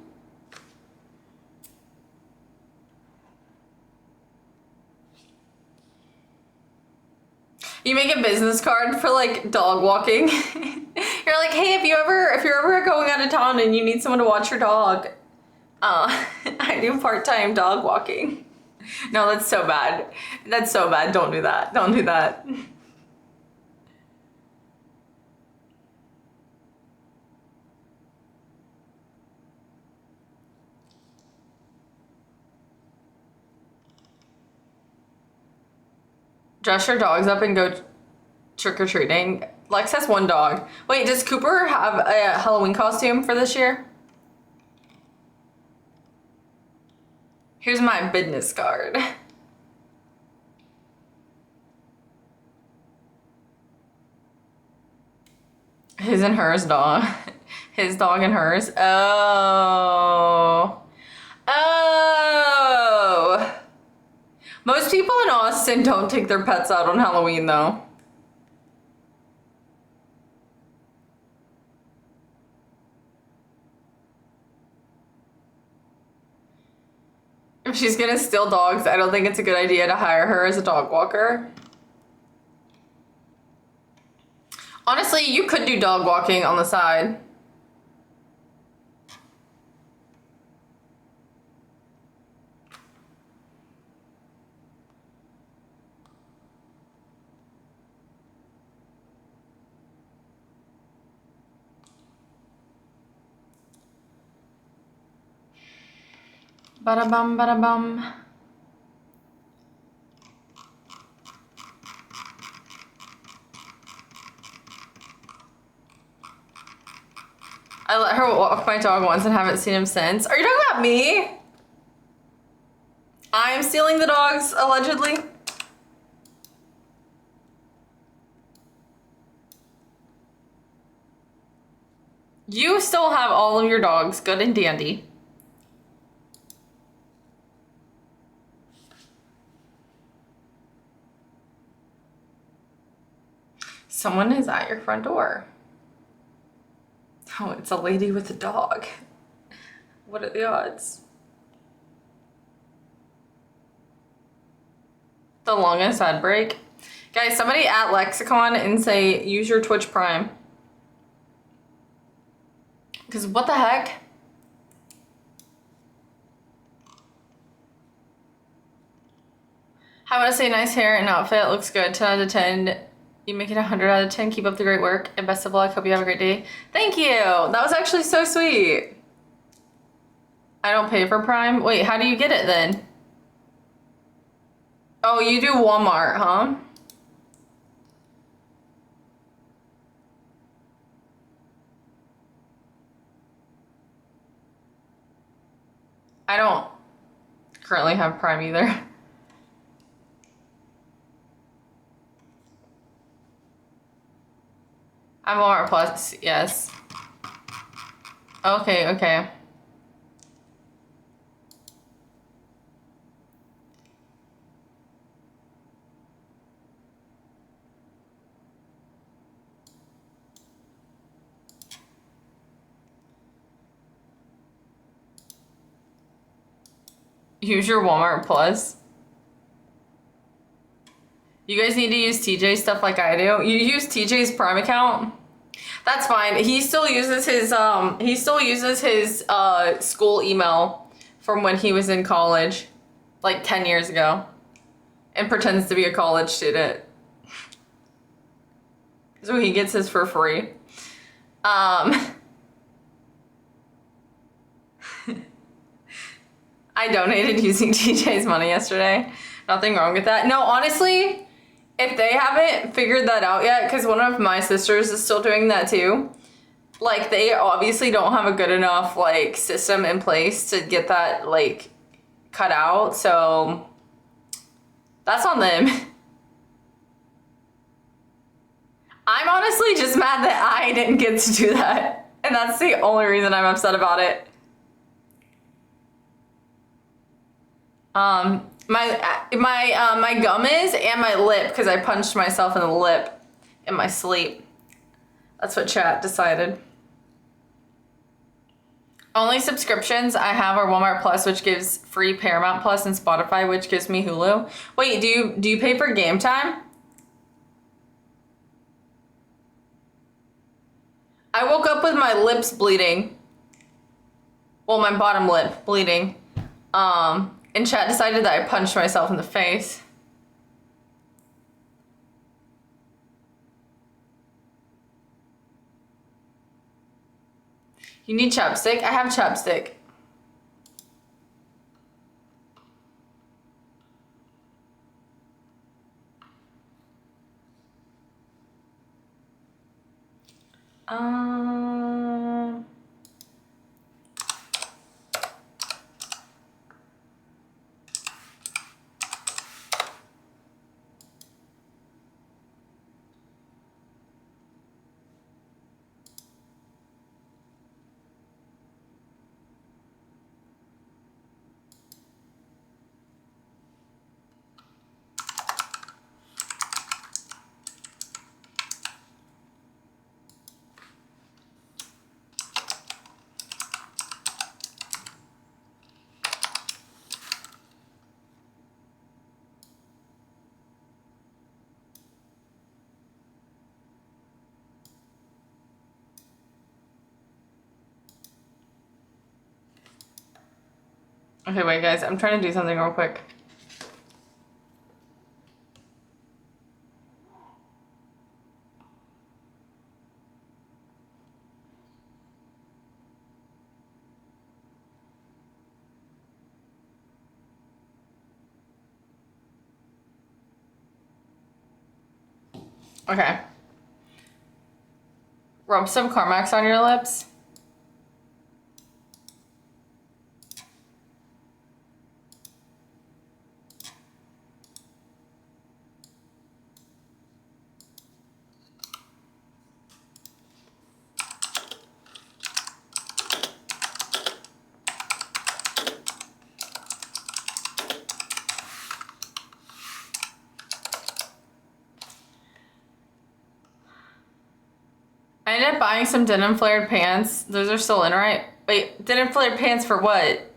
You make a business card for like dog walking. You're like, hey, if you're ever going out of town and you need someone to watch your dog, I do part-time dog walking. No, that's so bad. That's so bad. Don't do that. Don't do that. Dress your dogs up and go trick-or-treating. Lex has 1 dog. Wait, does Cooper have a Halloween costume for this year? Here's my business card. His and hers dog. His dog and hers. Oh. Oh. Most people in Austin don't take their pets out on Halloween, though. If she's gonna steal dogs, I don't think it's a good idea to hire her as a dog walker. Honestly, you could do dog walking on the side. Bada bum, bada bum. I let her walk my dog once and haven't seen him since. Are you talking about me? I'm stealing the dogs, allegedly. You still have all of your dogs, good and dandy. Someone is at your front door. Oh, it's a lady with a dog. What are the odds? The longest ad break. Guys, somebody at Lexicon and say, use your Twitch Prime. Because what the heck? I want to say nice hair and outfit. Looks good. 10 out of 10. You make it 100 out of 10. Keep up the great work. And best of luck. Hope you have a great day. Thank you. That was actually so sweet. I don't pay for Prime. Wait, how do you get it then? Oh, you do Walmart, huh? I don't currently have Prime either. I'm Walmart Plus, yes. Okay, okay. Use your Walmart Plus. You guys need to use TJ stuff like I do. You use TJ's Prime account. That's fine. He still uses his school email from when he was in college, like 10 years ago, and pretends to be a college student. So he gets his for free. I donated using TJ's money yesterday. Nothing wrong with that. No, honestly, if they haven't figured that out yet, because one of my sisters is still doing that too, like they obviously don't have a good enough like system in place to get that like cut out. So that's on them. I'm honestly just mad that I didn't get to do that. And that's the only reason I'm upset about it. My gum is and my lip because I punched myself in the lip in my sleep. That's what chat decided. Only subscriptions I have are Walmart Plus, which gives free Paramount Plus, and Spotify, which gives me Hulu. Wait, do you pay for Game Time? I woke up with my lips bleeding. Well, my bottom lip bleeding. And chat decided that I punched myself in the face. You need chapstick? I have chapstick. Okay, wait, guys. I'm trying to do something real quick. Okay. Rub some Carmex on your lips. I ended up buying some denim flared pants. Those are still in, right? Wait, denim flared pants for what?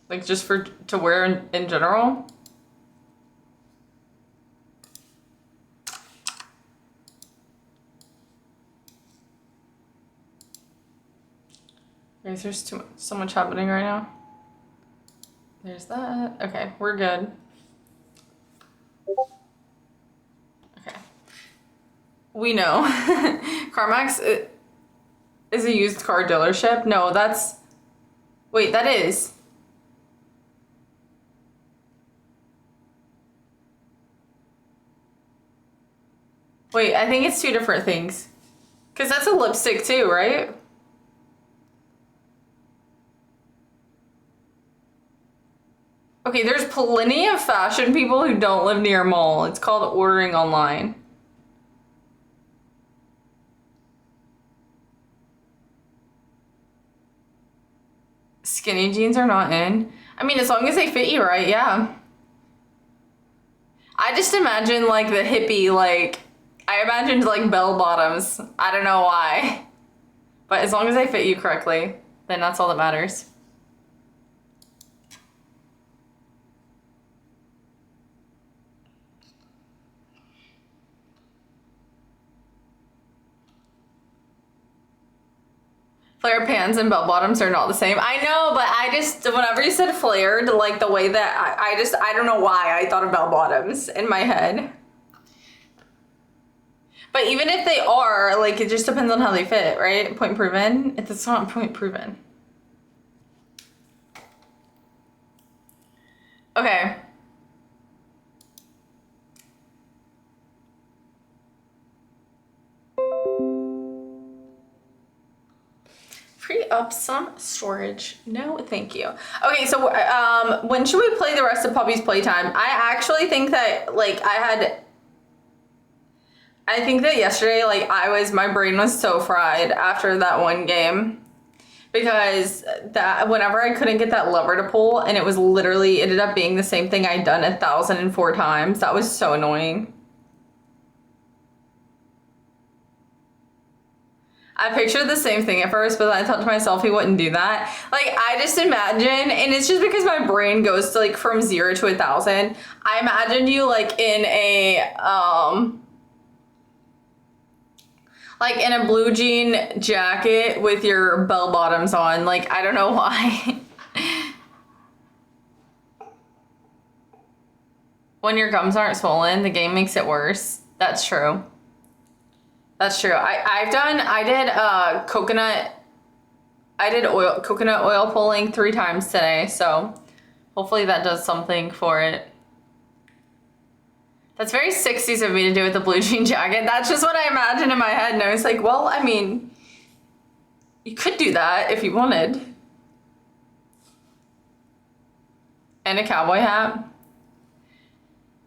Like just for to wear in general? Guys, there's so much happening right now. There's that. Okay, we're good. Okay. We know. CarMax is a used car dealership? No, that's... Wait, that is. Wait, I think it's two different things. Because that's a lipstick too, right? Okay, there's plenty of fashion people who don't live near a mall. It's called ordering online. Skinny jeans are not in. I mean, as long as they fit you right, yeah. I just imagine like the hippie, like, I imagined like bell bottoms. I don't know why. But as long as they fit you correctly, then that's all that matters. Flare pants and bell bottoms are not the same. I know, but I just, whenever you said flared, like the way that I don't know why I thought of bell bottoms in my head. But even if they are, like, it just depends on how they fit, right? Point proven. It's not point proven. Okay. Free up some storage. No, thank you. Okay, so when should we play the rest of Puppy's Playtime? I actually think that, like, I think that yesterday, like, my brain was so fried after that one game. Because whenever I couldn't get that lever to pull, and it was literally, ended up being the same thing I'd done 1,004 times. That was so annoying. I pictured the same thing at first, but I thought to myself he wouldn't do that. Like, I just imagine, and it's just because my brain goes to, like, from 0 to 1,000. I imagined you, like, in a blue jean jacket with your bell bottoms on. Like, I don't know why. When your gums aren't swollen, the game makes it worse. That's true. That's true. I did coconut oil pulling 3 times today, so hopefully that does something for it. That's very 60s of me to do with the blue jean jacket. That's just what I imagined in my head, and I was like, well, I mean, you could do that if you wanted. And a cowboy hat.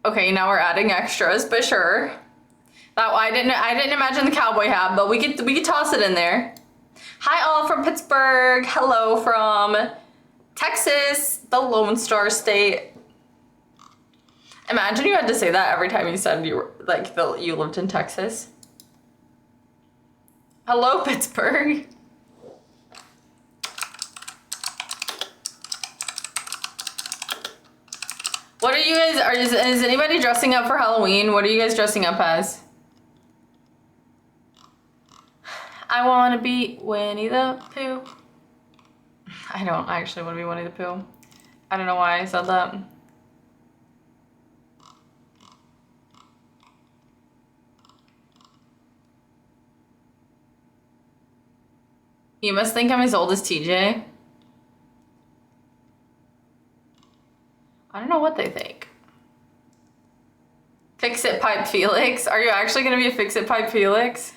Okay, now we're adding extras, but sure. I didn't imagine the cowboy hat, but we could toss it in there. Hi all from Pittsburgh. Hello from Texas, the Lone Star State. Imagine you had to say that every time you said you lived in Texas. Hello, Pittsburgh. What are you guys, is anybody dressing up for Halloween? What are you guys dressing up as? I want to be Winnie the Pooh. I don't actually want to be Winnie the Pooh. I don't know why I said that. You must think I'm as old as TJ. I don't know what they think. Fix-It Pipe Felix. Are you actually going to be a Fix-It Pipe Felix?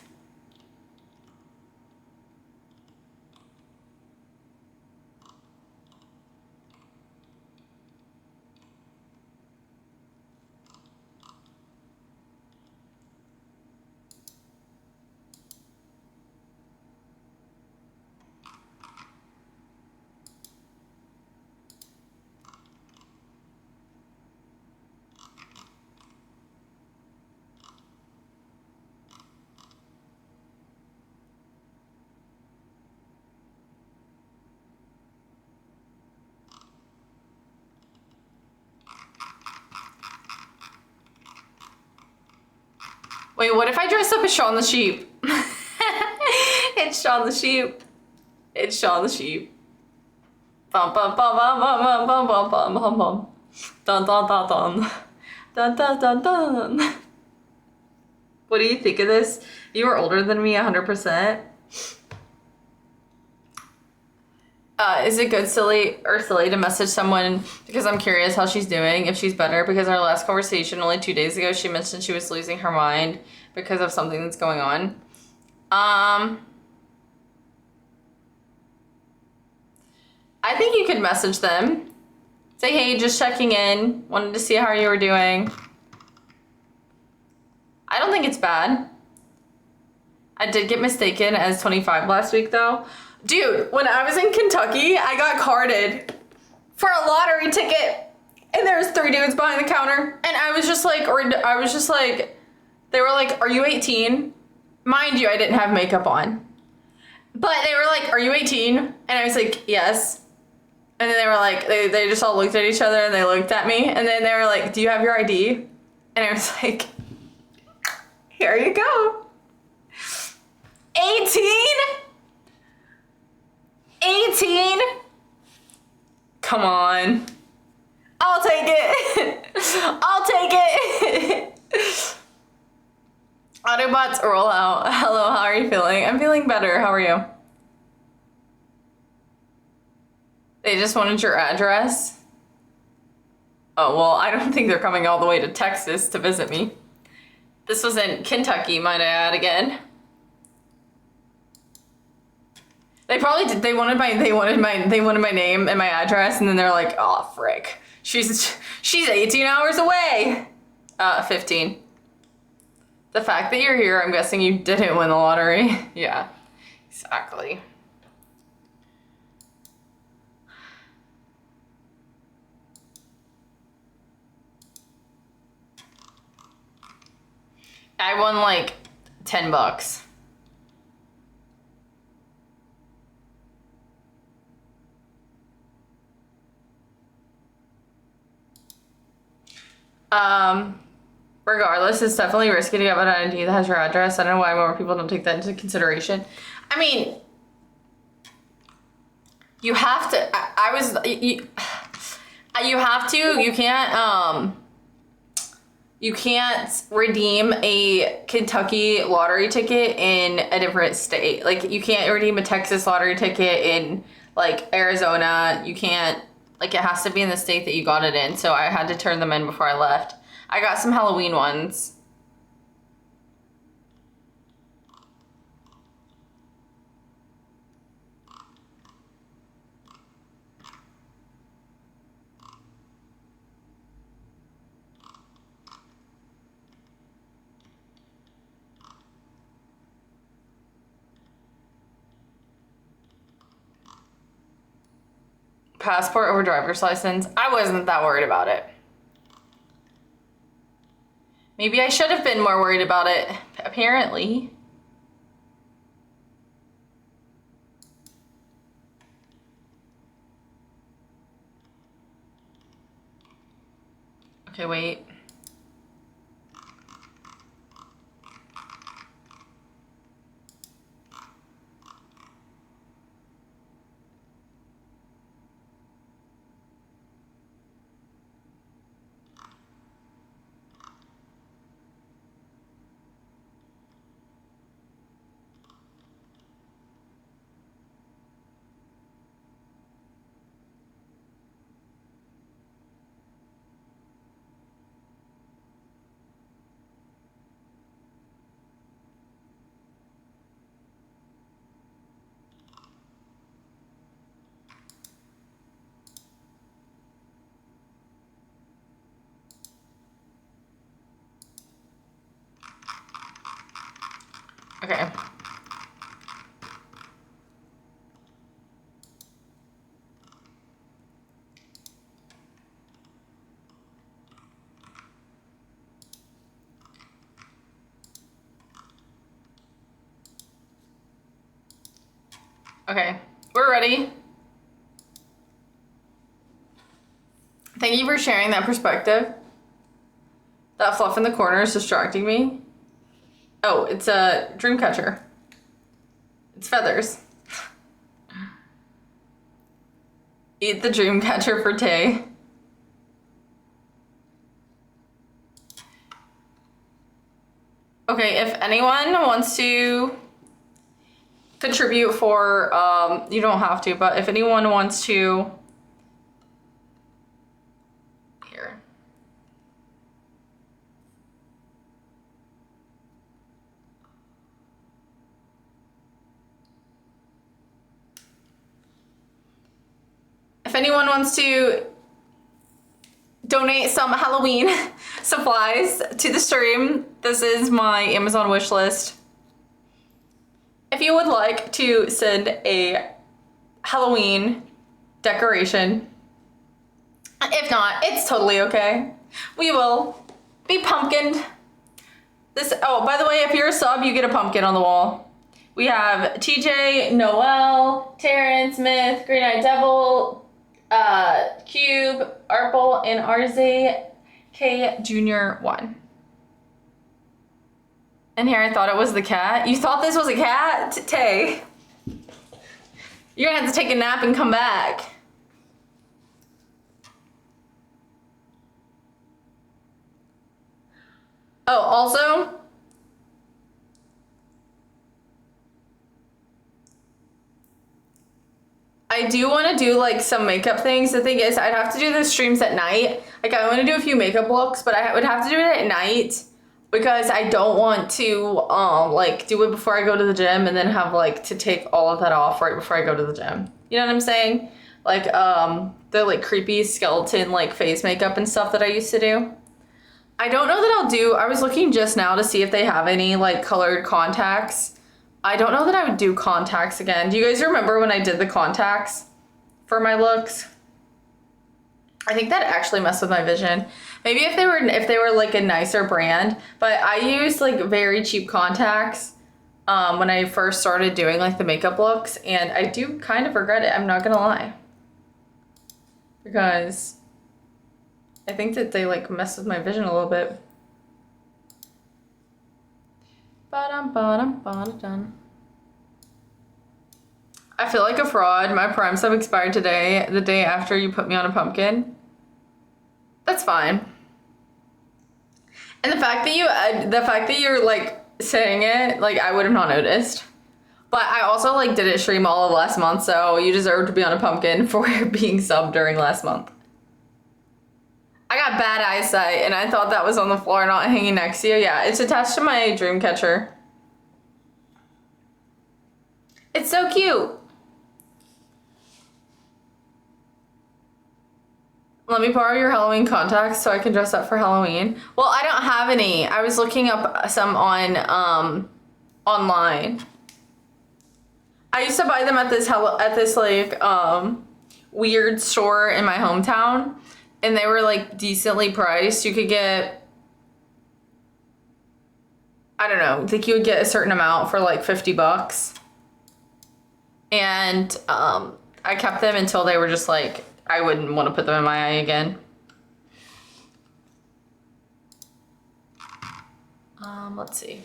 Wait, what if I dress up as Shaun the Sheep? It's Shaun the Sheep. It's Shaun the Sheep. Bum bum bum bum bum bum bum bum bum bum. Dun dun dun dun. Dun dun dun dun. What do you think of this? You were older than me 100%. Is it good, silly to message someone because I'm curious how she's doing, if she's better? Because our last conversation only 2 days ago, she mentioned she was losing her mind because of something that's going on. I think you could message them. Say, hey, just checking in. Wanted to see how you were doing. I don't think it's bad. I did get mistaken as 25 last week, though. Dude, when I was in Kentucky, I got carded for a lottery ticket. And there was 3 dudes behind the counter. And I was just like, they were like, are you 18? Mind you, I didn't have makeup on. But they were like, "Are you 18?" And I was like, "Yes." And then they were like, they just all looked at each other and they looked at me. And then they were like, "Do you have your ID?" And I was like, "Here you go." 18? 18? Come on. I'll take it. I'll take it. Autobots roll out. Hello, how are you feeling? I'm feeling better. How are you? They just wanted your address. Oh, well, I don't think they're coming all the way to Texas to visit me. This was in Kentucky, might I add again. They probably did. They wanted my name and my address, and then they're like, "Oh, frick. She's 18 hours away." 15. The fact that you're here, I'm guessing you didn't win the lottery. Yeah, exactly. I won like $10. Regardless, it's definitely risky to get an ID that has your address. I don't know why more people don't take that into consideration. I mean, you have to. You have to. You can't redeem a Kentucky lottery ticket in a different state. Like, you can't redeem a Texas lottery ticket in, like, Arizona. You can't, like, it has to be in the state that you got it in. So I had to turn them in before I left. I got some Halloween ones. Passport over driver's license. I wasn't that worried about it. Maybe I should have been more worried about it, apparently. Okay, wait. Okay. Okay, we're ready. Thank you for sharing that perspective. That fluff in the corner is distracting me. Oh, it's a dream catcher. It's feathers. Eat the dream catcher for Tay. Okay, if anyone wants to contribute for, you don't have to, but if anyone wants to, here. If anyone wants to donate some Halloween supplies to the stream, this is my Amazon wish list. If you would like to send a Halloween decoration, if not, it's totally okay. We will be pumpkined. Oh, by the way, if you're a sub, you get a pumpkin on the wall. We have TJ, Noel, Terrence, Smith, Green Eyed Devil, Cube, Arple, and RZK Jr. 1. And here I thought it was the cat. You thought this was a cat? Tay. You're gonna have to take a nap and come back. Oh, also, I do want to do like some makeup things. The thing is, I'd have to do the streams at night. Like, I want to do a few makeup looks, but I would have to do it at night because I don't want to like do it before I go to the gym and then have like to take all of that off right before I go to the gym. You know what I'm saying? Like the like creepy skeleton like face makeup and stuff that I used to do. I don't know that I'll do. I was looking just now to see if they have any like colored contacts. I don't know that I would do contacts again. Do you guys remember when I did the contacts for my looks? I think that actually messed with my vision. Maybe if they were like a nicer brand, but I used like very cheap contacts when I first started doing like the makeup looks, and I do kind of regret it. I'm not gonna lie, because I think that they like mess with my vision a little bit. Ba-dum. I feel like a fraud. My prime sub expired today, the day after you put me on a pumpkin. That's fine. And the fact that you're like saying it, like I would have not noticed. But I also like didn't stream all of last month, so you deserve to be on a pumpkin for being subbed during last month. I got bad eyesight and I thought that was on the floor, not hanging next to you. Yeah, it's attached to my dream catcher. It's so cute. Let me borrow your Halloween contacts so I can dress up for Halloween. Well, I don't have any. I was looking up some on online. I used to buy them at this like weird store in my hometown, and they were like decently priced. You could get, I don't know, I think you would get a certain amount for like $50. And I kept them until they were just like, I wouldn't want to put them in my eye again. Let's see.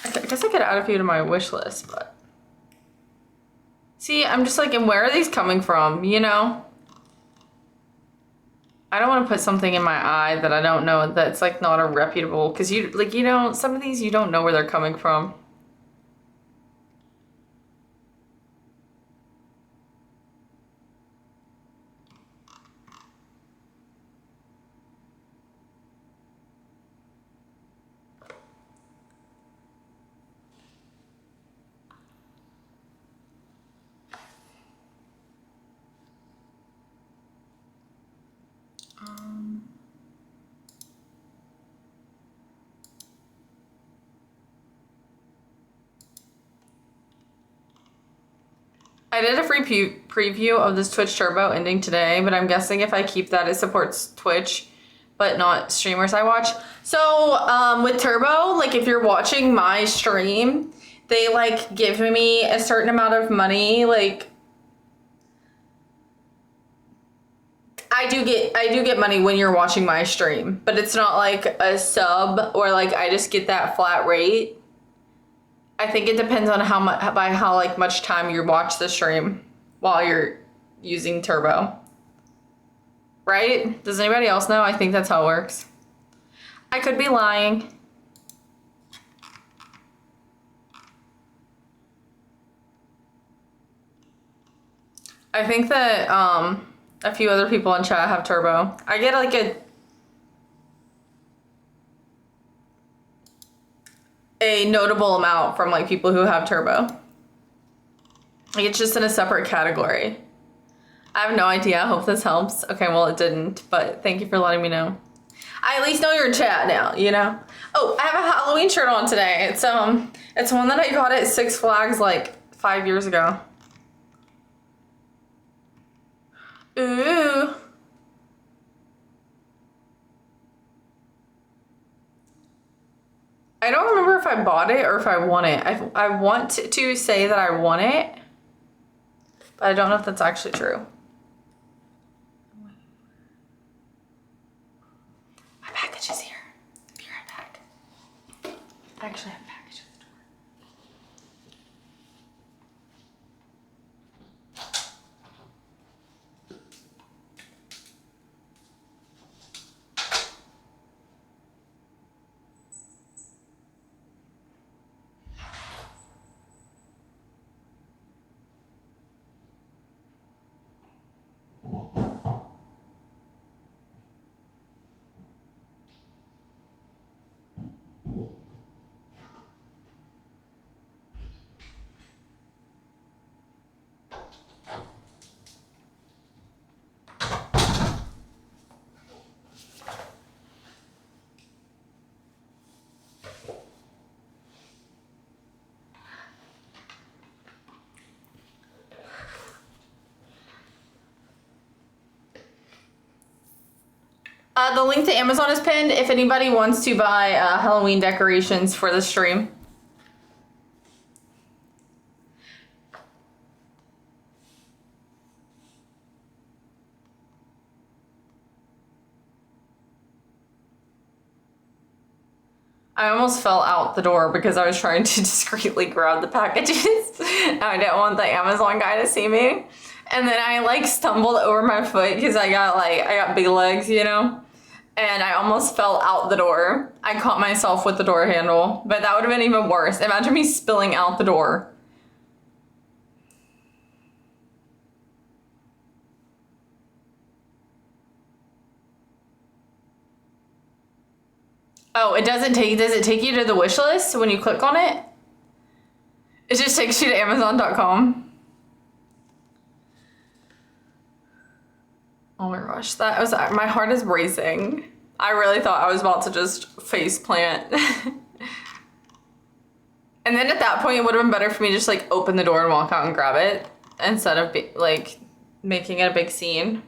I guess I could add a few to my wish list, but see, I'm just like, and where are these coming from, you know? I don't want to put something in my eye that I don't know, that's like not a reputable, because you like, you know, some of these you don't know where they're coming from. I did a free preview of this Twitch Turbo ending today, but I'm guessing if I keep that, it supports Twitch, but not streamers I watch. So with Turbo, like if you're watching my stream, they like give me a certain amount of money. Like I do get money when you're watching my stream, but it's not like a sub or like I just get that flat rate. I think it depends on how much time you watch the stream while you're using Turbo. Right? Does anybody else know? I think that's how it works. I could be lying. I think that a few other people in chat have Turbo. I get like a notable amount from like people who have Turbo. Like it's just in a separate category. I have no idea. I hope this helps. Okay, well it didn't, but thank you for letting me know. I at least know you're in chat now, you know? Oh, I have a Halloween shirt on today. It's one that I got at Six Flags like 5 years ago. Ooh. if I bought it or if I won it. I want to say that I won it, but I don't know if that's actually true. My package is here. Be right back. I actually have a package at the door. The link to Amazon is pinned if anybody wants to buy Halloween decorations for the stream. I almost fell out the door because I was trying to discreetly grab the packages. I didn't want the Amazon guy to see me. And then I like stumbled over my foot because I got big legs, you know? And I almost fell out the door. I caught myself with the door handle, but that would have been even worse. Imagine me spilling out the door. Oh, does it take you to the wish list when you click on it? It just takes you to Amazon.com. Oh my gosh, my heart is racing. I really thought I was about to just face plant. And then at that point, it would have been better for me to just like open the door and walk out and grab it instead of like making it a big scene.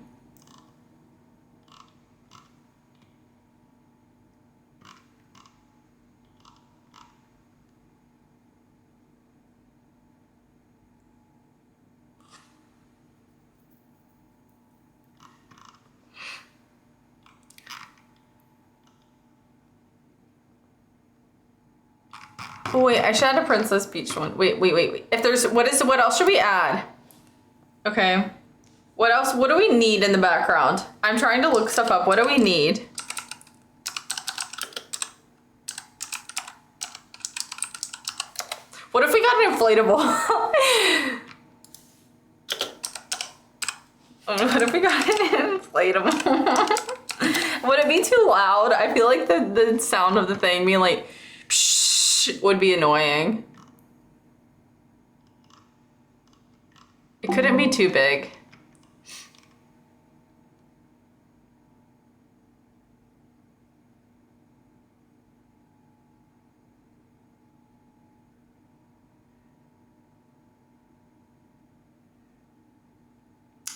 Oh wait, I should add a Princess Peach one. Wait. If there's, what else should we add? Okay. What else, what do we need in the background? I'm trying to look stuff up. What do we need? What if we got an inflatable? What if we got an inflatable? Would it be too loud? I feel like the sound of the thing being like, would be annoying. It couldn't be too big.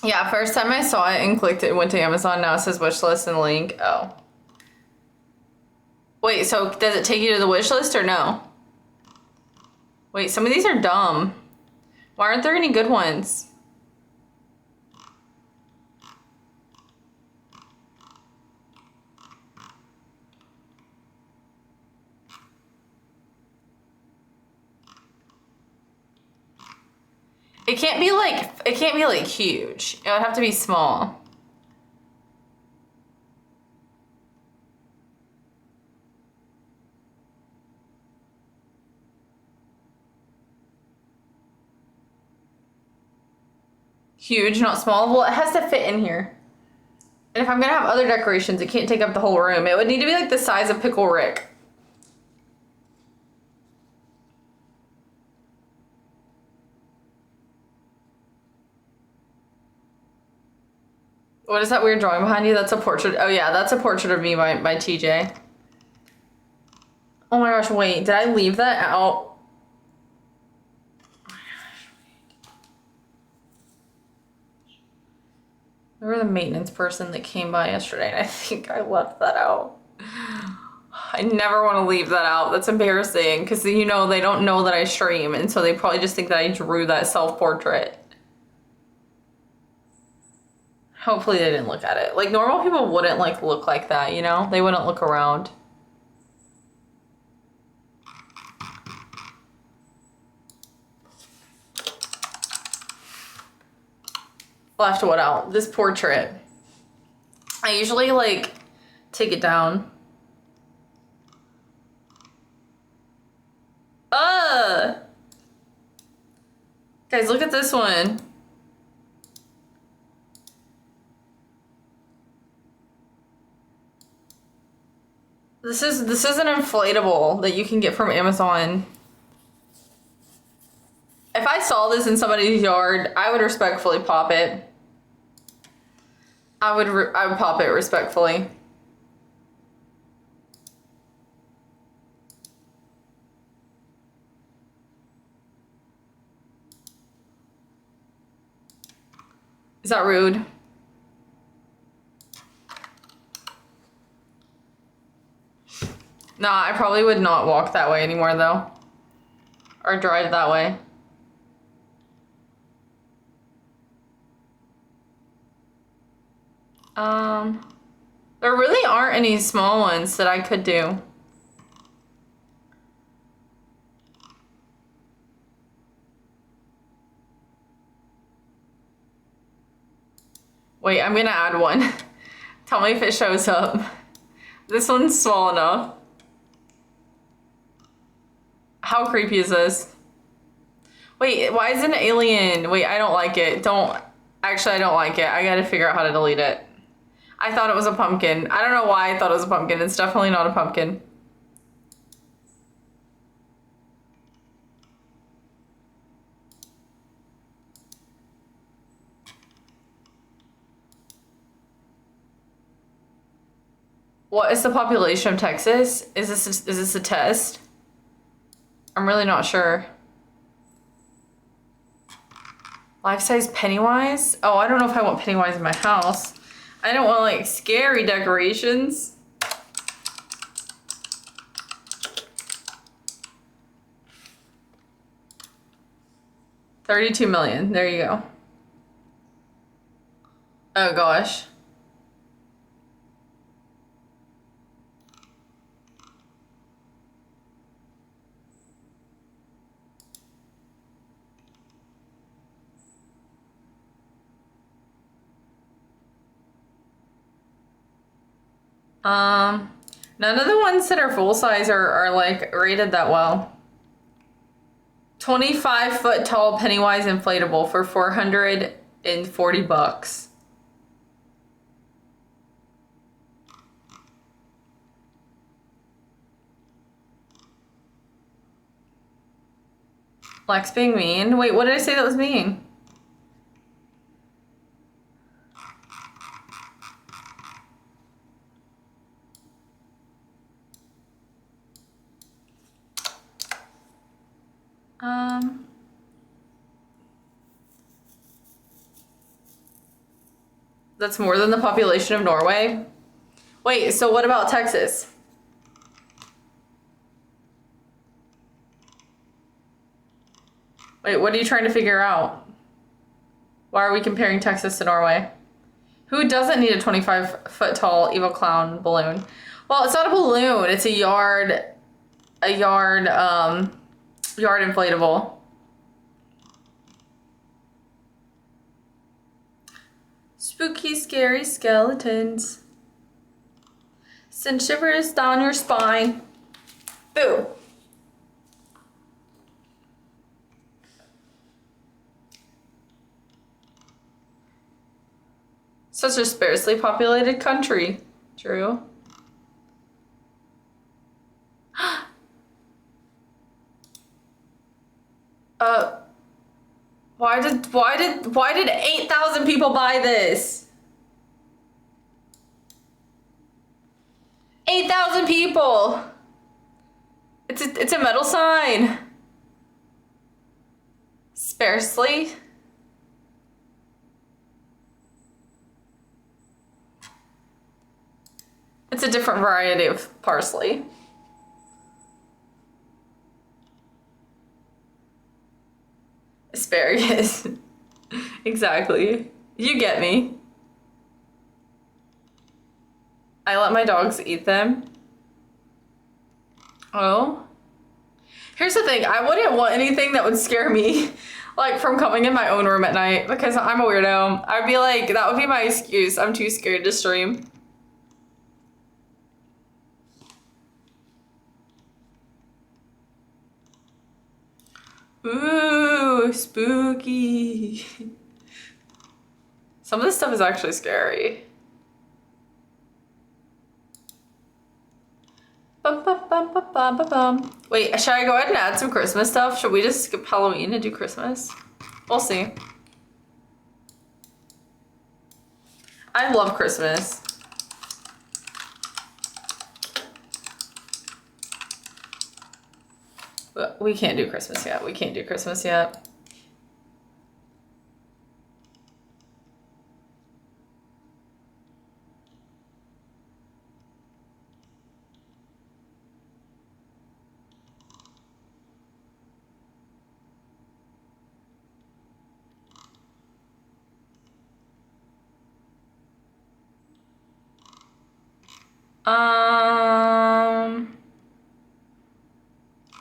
Yeah, first time I saw it and clicked it, went to Amazon, now it says wish list and link. Oh. Wait, so does it take you to the wish list or no? Wait, some of these are dumb. Why aren't there any good ones? It can't be like huge. It would have to be small. Huge, not small. Well, it has to fit in here. And if I'm gonna have other decorations, it can't take up the whole room. It would need to be like the size of Pickle Rick. What is that weird drawing behind you? That's a portrait. Oh yeah, that's a portrait of me by TJ. Oh my gosh, wait, did I leave that out? We were the maintenance person that came by yesterday, and I think I left that out. I never want to leave that out. That's embarrassing because, you know, they don't know that I stream, and so they probably just think that I drew that self-portrait. Hopefully they didn't look at it. Like, normal people wouldn't, like, look like that, you know? They wouldn't look around. Left what out? This portrait. I usually, like, take it down. Guys, look at this one. This is an inflatable that you can get from Amazon. If I saw this in somebody's yard, I would respectfully pop it. I would pop it respectfully. Is that rude? Nah, I probably would not walk that way anymore though. Or drive that way. There really aren't any small ones that I could do. Wait, I'm gonna add one. Tell me if it shows up. This one's small enough. How creepy is this? Wait, why is it an alien? Wait, I don't like it. Actually, I don't like it. I gotta figure out how to delete it. I thought it was a pumpkin. I don't know why I thought it was a pumpkin. It's definitely not a pumpkin. What is the population of Texas? Is this a test? I'm really not sure. Life-size Pennywise? Oh, I don't know if I want Pennywise in my house. I don't want, like, scary decorations. $32 million. There you go. Oh, gosh. None of the ones that are full size are like rated that well. 25-foot tall Pennywise inflatable for $440. Lex being mean? Wait, what did I say that was mean? That's more than the population of Norway. Wait, so what about Texas? Wait, what are you trying to figure out? Why are we comparing Texas to Norway? Who doesn't need a 25-foot tall evil clown balloon? Well, it's not a balloon, it's a yard inflatable. Spooky, scary skeletons. Send shivers down your spine. Boo. Such a sparsely populated country. True. Why did 8,000 people buy this? 8,000 people. It's a metal sign. Sparsely. It's a different variety of parsley. Asparagus. Exactly. You get me. I let my dogs eat them. Oh. Here's the thing, I wouldn't want anything that would scare me, like from coming in my own room at night, because I'm a weirdo. I'd be like, that would be my excuse. I'm too scared to stream. Ooh, spooky. Some of this stuff is actually scary. Bum, bum, bum, bum, bum, bum, bum. Wait, should I go ahead and add some Christmas stuff? Should we just skip Halloween and do Christmas? We'll see. I love Christmas. But we can't do Christmas yet. We can't do Christmas yet.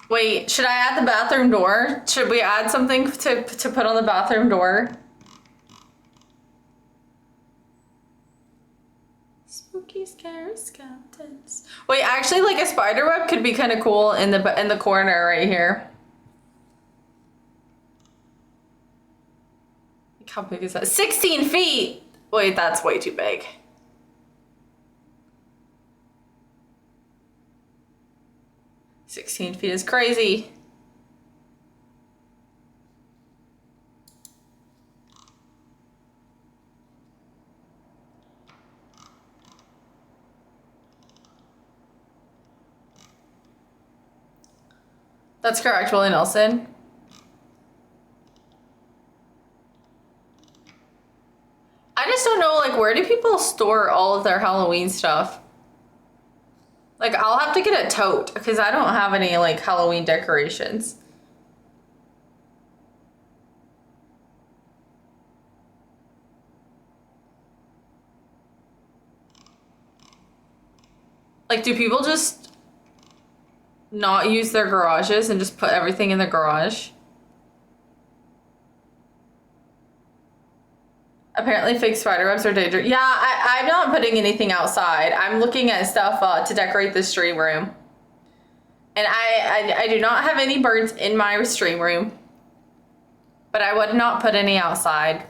Wait, should I add the bathroom door? Should we add something to put on the bathroom door? Spooky, scary skeletons. Wait, actually, like a spider web could be kind of cool in the corner right here. Like, how big is that? 16 feet! Wait, that's way too big. $16 feet is crazy. That's correct, Willie Nelson. I just don't know, like, where do people store all of their Halloween stuff? Like, I'll have to get a tote because I don't have any, like, Halloween decorations. Like, do people just not use their garages and just put everything in the garage? Apparently fake spider webs are dangerous. Yeah, I'm not putting anything outside. I'm looking at stuff to decorate the stream room. And I do not have any birds in my stream room. But I would not put any outside.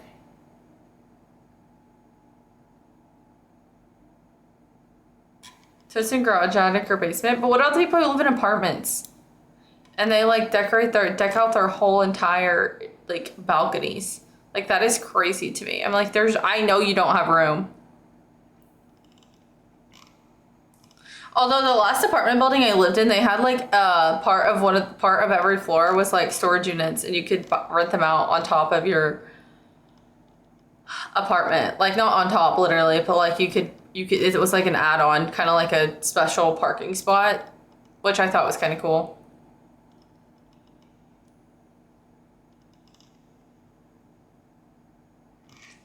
So it's in garage, attic, or basement. But what about the people who live in apartments? And they like deck out their whole entire like balconies. Like, that is crazy to me. I'm like, I know you don't have room. Although the last apartment building I lived in, they had like part of every floor was like storage units, and you could rent them out on top of your apartment. Like, not on top literally, but like you could it was like an add-on, kind of like a special parking spot, which I thought was kind of cool.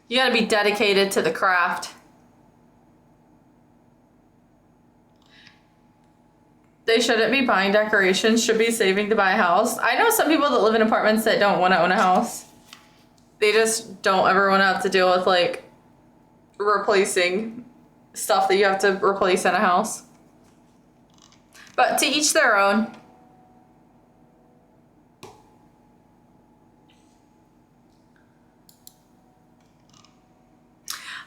You gotta be dedicated to the craft. They shouldn't be buying decorations, should be saving to buy a house. I know some people that live in apartments that don't want to own a house. They just don't ever want to have to deal with like replacing stuff that you have to replace in a house. But to each their own.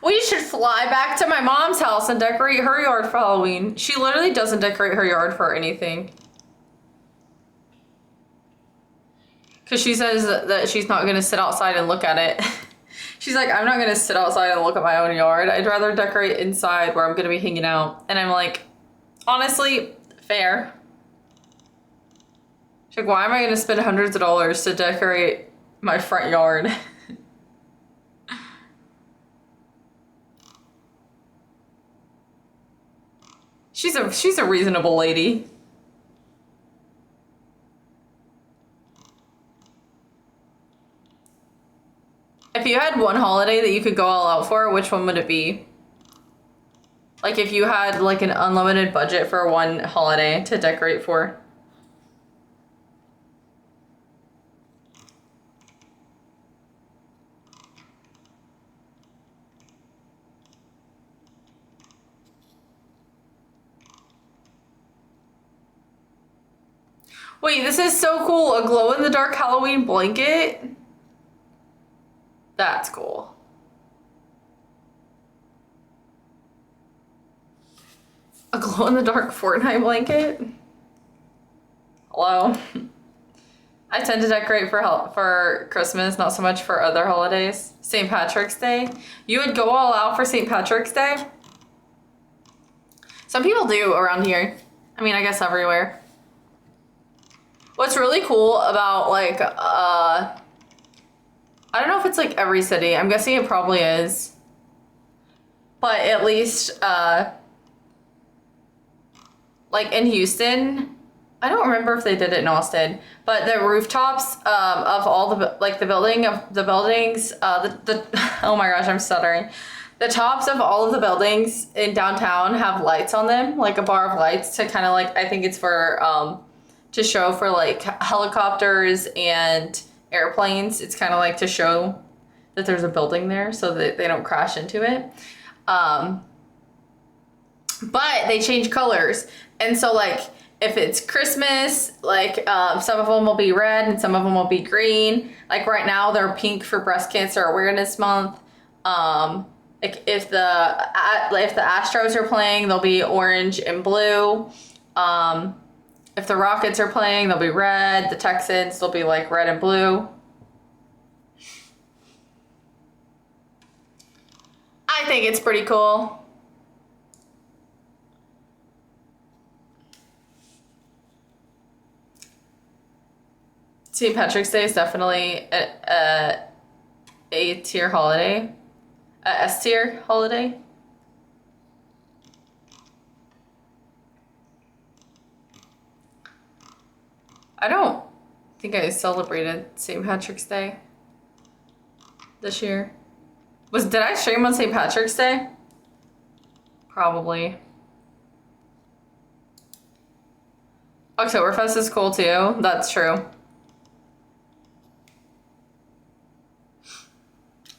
We should fly back to my mom's house and decorate her yard for Halloween. She literally doesn't decorate her yard for anything. Because she says that she's not going to sit outside and look at it. She's like, I'm not going to sit outside and look at my own yard. I'd rather decorate inside where I'm going to be hanging out. And I'm like, honestly, fair. She's like, why am I going to spend hundreds of dollars to decorate my front yard? She's a reasonable lady. you had one holiday that you could go all out for, which one would it be? Like if you had like an unlimited budget for one holiday to decorate for. Wait, this is so cool. A glow-in-the-dark Halloween blanket? That's cool. A glow-in-the-dark Fortnite blanket? Hello? I tend to decorate for Christmas, not so much for other holidays. St. Patrick's Day. You would go all out for St. Patrick's Day? Some people do around here. I mean, I guess everywhere. What's really cool about like, I don't know if it's like every city. I'm guessing it probably is. But at least, like in Houston, I don't remember if they did it in Austin, but the rooftops of all the buildings, oh my gosh, I'm stuttering. The tops of all of the buildings in downtown have lights on them, like a bar of lights to kind of like, I think it's for, to show for like helicopters and airplanes. It's kind of like to show that there's a building there so that they don't crash into it. But they change colors. And so like, if it's Christmas, like some of them will be red and some of them will be green. Like right now they're pink for Breast Cancer Awareness Month. Like if the Astros are playing, they'll be orange and blue. If the Rockets are playing, they'll be red. The Texans, they'll be like red and blue. I think it's pretty cool. St. Patrick's Day is definitely a A-tier holiday. A S-tier holiday. I don't think I celebrated St. Patrick's Day this year. Did I stream on St. Patrick's Day? Probably. Oktoberfest is cool too. That's true.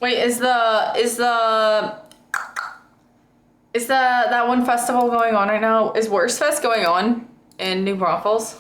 Wait, is that one festival going on right now? Is Worst Fest going on in New Braunfels?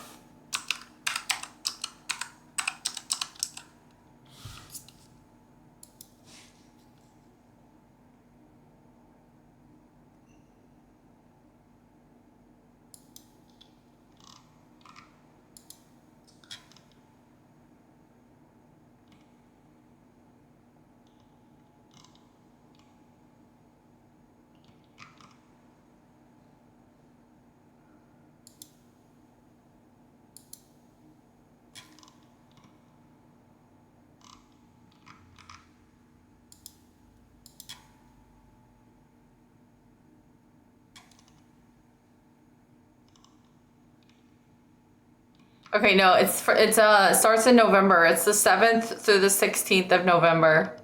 Okay, no, it starts in November. It's the 7th through the 16th of November.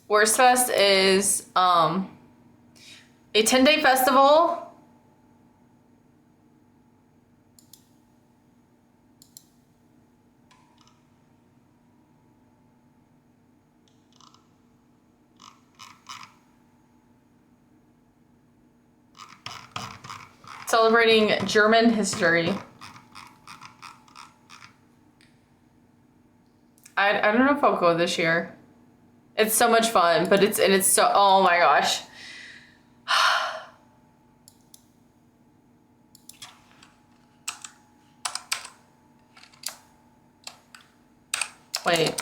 Worst Fest is a 10-day festival. Celebrating German history. I don't know if I'll go this year. It's so much fun, but it's so, oh my gosh. Wait.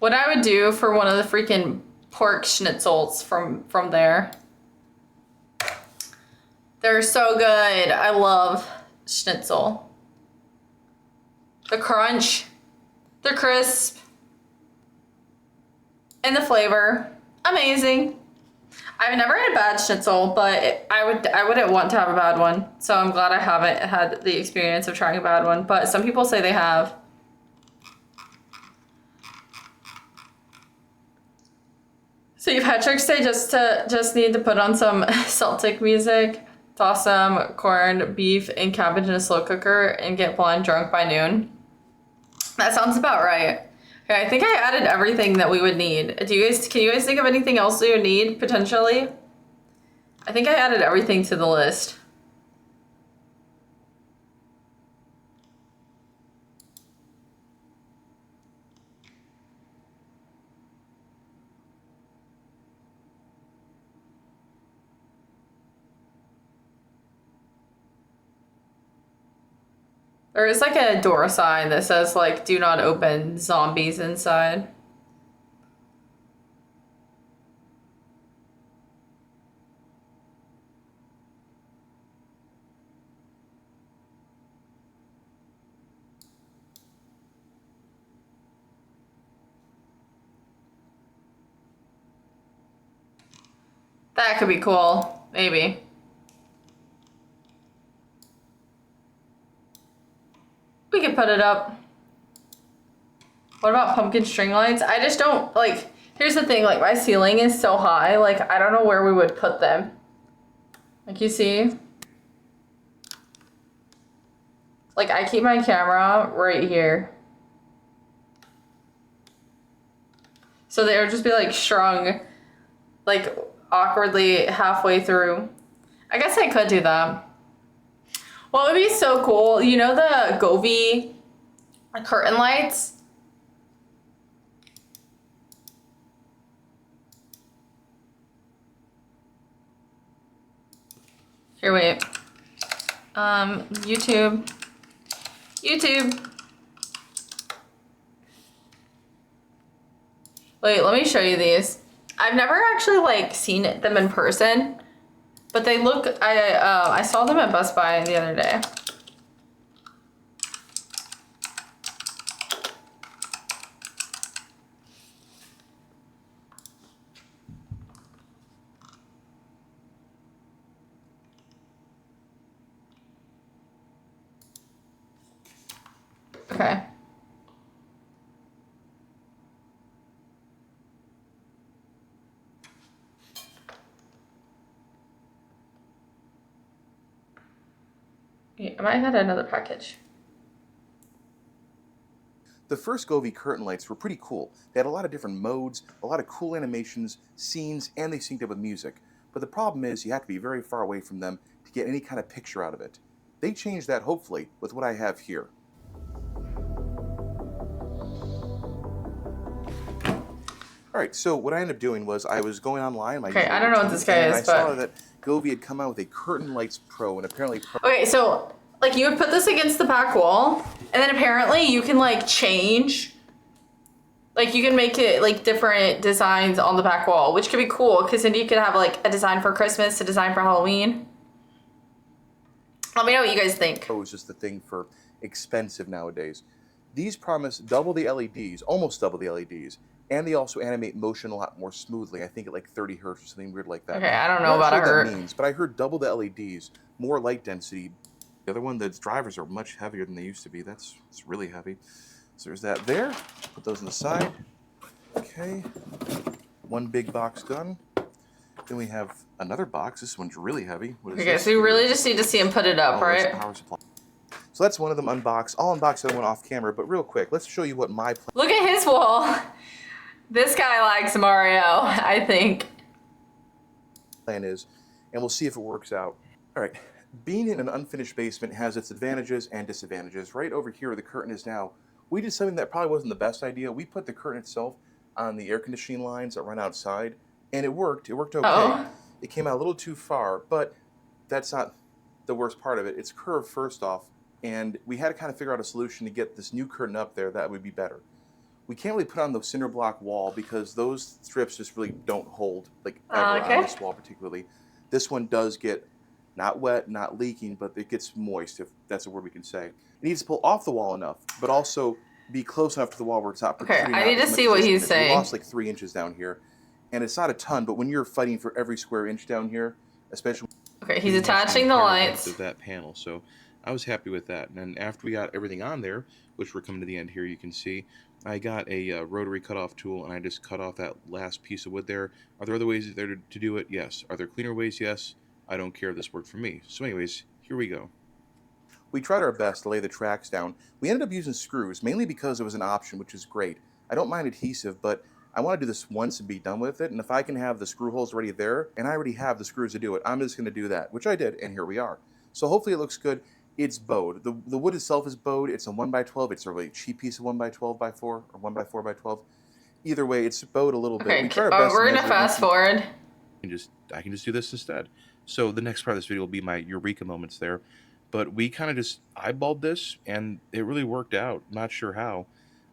What I would do for one of the freaking pork schnitzels from there. They're so good. I love schnitzel. The crunch, the crisp, and the flavor. Amazing. I've never had a bad schnitzel, but I wouldn't want to have a bad one. So I'm glad I haven't had the experience of trying a bad one. But some people say they have. St. Patrick's Day, just need to put on some Celtic music, toss some corned beef and cabbage in a slow cooker, and get blind drunk by noon. That sounds about right. Okay, I think I added everything that we would need. Can you guys think of anything else you would need potentially? I think I added everything to the list. There is like a door sign that says like, do not open, zombies inside. That could be cool, maybe. We could put it up. What about pumpkin string lights? I just don't, like, here's the thing, like, my ceiling is so high, like, I don't know where we would put them. Like, you see? Like, I keep my camera right here. So they would just be, like, strung, like, awkwardly halfway through. I guess I could do that. What would be so cool, you know the Govee curtain lights? Here, wait. YouTube. Wait, let me show you these. I've never actually like seen them in person, but they look, I saw them at Best Buy the other day. Okay. Yeah, I might have had another package. The first Govee curtain lights were pretty cool. They had a lot of different modes, a lot of cool animations, scenes, and they synced up with music. But the problem is you have to be very far away from them to get any kind of picture out of it. They changed that, hopefully, with what I have here. Alright, so what I ended up doing was I was going online. Okay, I don't know what this guy is, I saw that Govee had come out with a Curtain Lights Pro, and apparently... Okay, so, like, you would put this against the back wall, and then apparently you can, like, change. Like, you can make it, like, different designs on the back wall, which could be cool, because then you could have, like, a design for Christmas, a design for Halloween. Let me know what you guys think. Pro is just the thing for expensive nowadays. These promise double the LEDs, almost double the LEDs, and they also animate motion a lot more smoothly. I think at like 30 hertz or something weird like that. Okay, I don't know about I'm not sure a what hertz. that means, but I heard double the LEDs, more light density. The other one, the drivers are much heavier than they used to be. It's really heavy. So there's that there. Put those on the side. Okay. One big box done. Then we have another box. This one's really heavy. What is Okay, this? so you really just need to see him put it up, There's right? a power supply. So that's one of them unboxed. I'll unbox the other one off camera, but real quick, let's show you what my Look at his wall. This guy likes Mario, I think. plan is, and we'll see if it works out. All right, being in an unfinished basement has its advantages and disadvantages. Right over here where the curtain is now, we did something that probably wasn't the best idea. We put the curtain itself on the air conditioning lines that run outside, and it worked. It worked okay. Uh-oh. It came out a little too far, but that's not the worst part of it. It's curved first off, and we had to kind of figure out a solution to get this new curtain up there that would be better. We can't really put on the cinder block wall because those strips just really don't hold, like, ever Okay. on this wall particularly. This one does get not wet, not leaking, but it gets moist, if that's a word we can say. It needs to pull off the wall enough, but also be close enough to the wall where it's not protruding. I need to as much see as what this he's one is. saying. We lost like 3 inches down here, and it's not a ton, but when you're fighting for every square inch down here, especially... Okay, he's attaching the lights. ...of that panel, so I was happy with that. And then after we got everything on there, which we're coming to the end here, you can see, I got a rotary cutoff tool, and I just cut off that last piece of wood there. Are there other ways there to do it? Yes. Are there cleaner ways? Yes. I don't care. This worked for me. So anyways, here we go. We tried our best to lay the tracks down. We ended up using screws, mainly because it was an option, which is great. I don't mind adhesive, but I want to do this once and be done with it, and if I can have the screw holes already there, and I already have the screws to do it, I'm just going to do that, which I did, and here we are. So hopefully it looks good. It's bowed. The wood itself is bowed. It's a 1x12. It's a really cheap piece of 1x12x4 or 1x4x12. Either way, it's bowed a little bit. Okay, We tried our best we're to gonna measure fast each- forward. I can just do this instead. So the next part of this video will be my eureka moments there. But we kind of just eyeballed this, and it really worked out. Not sure how.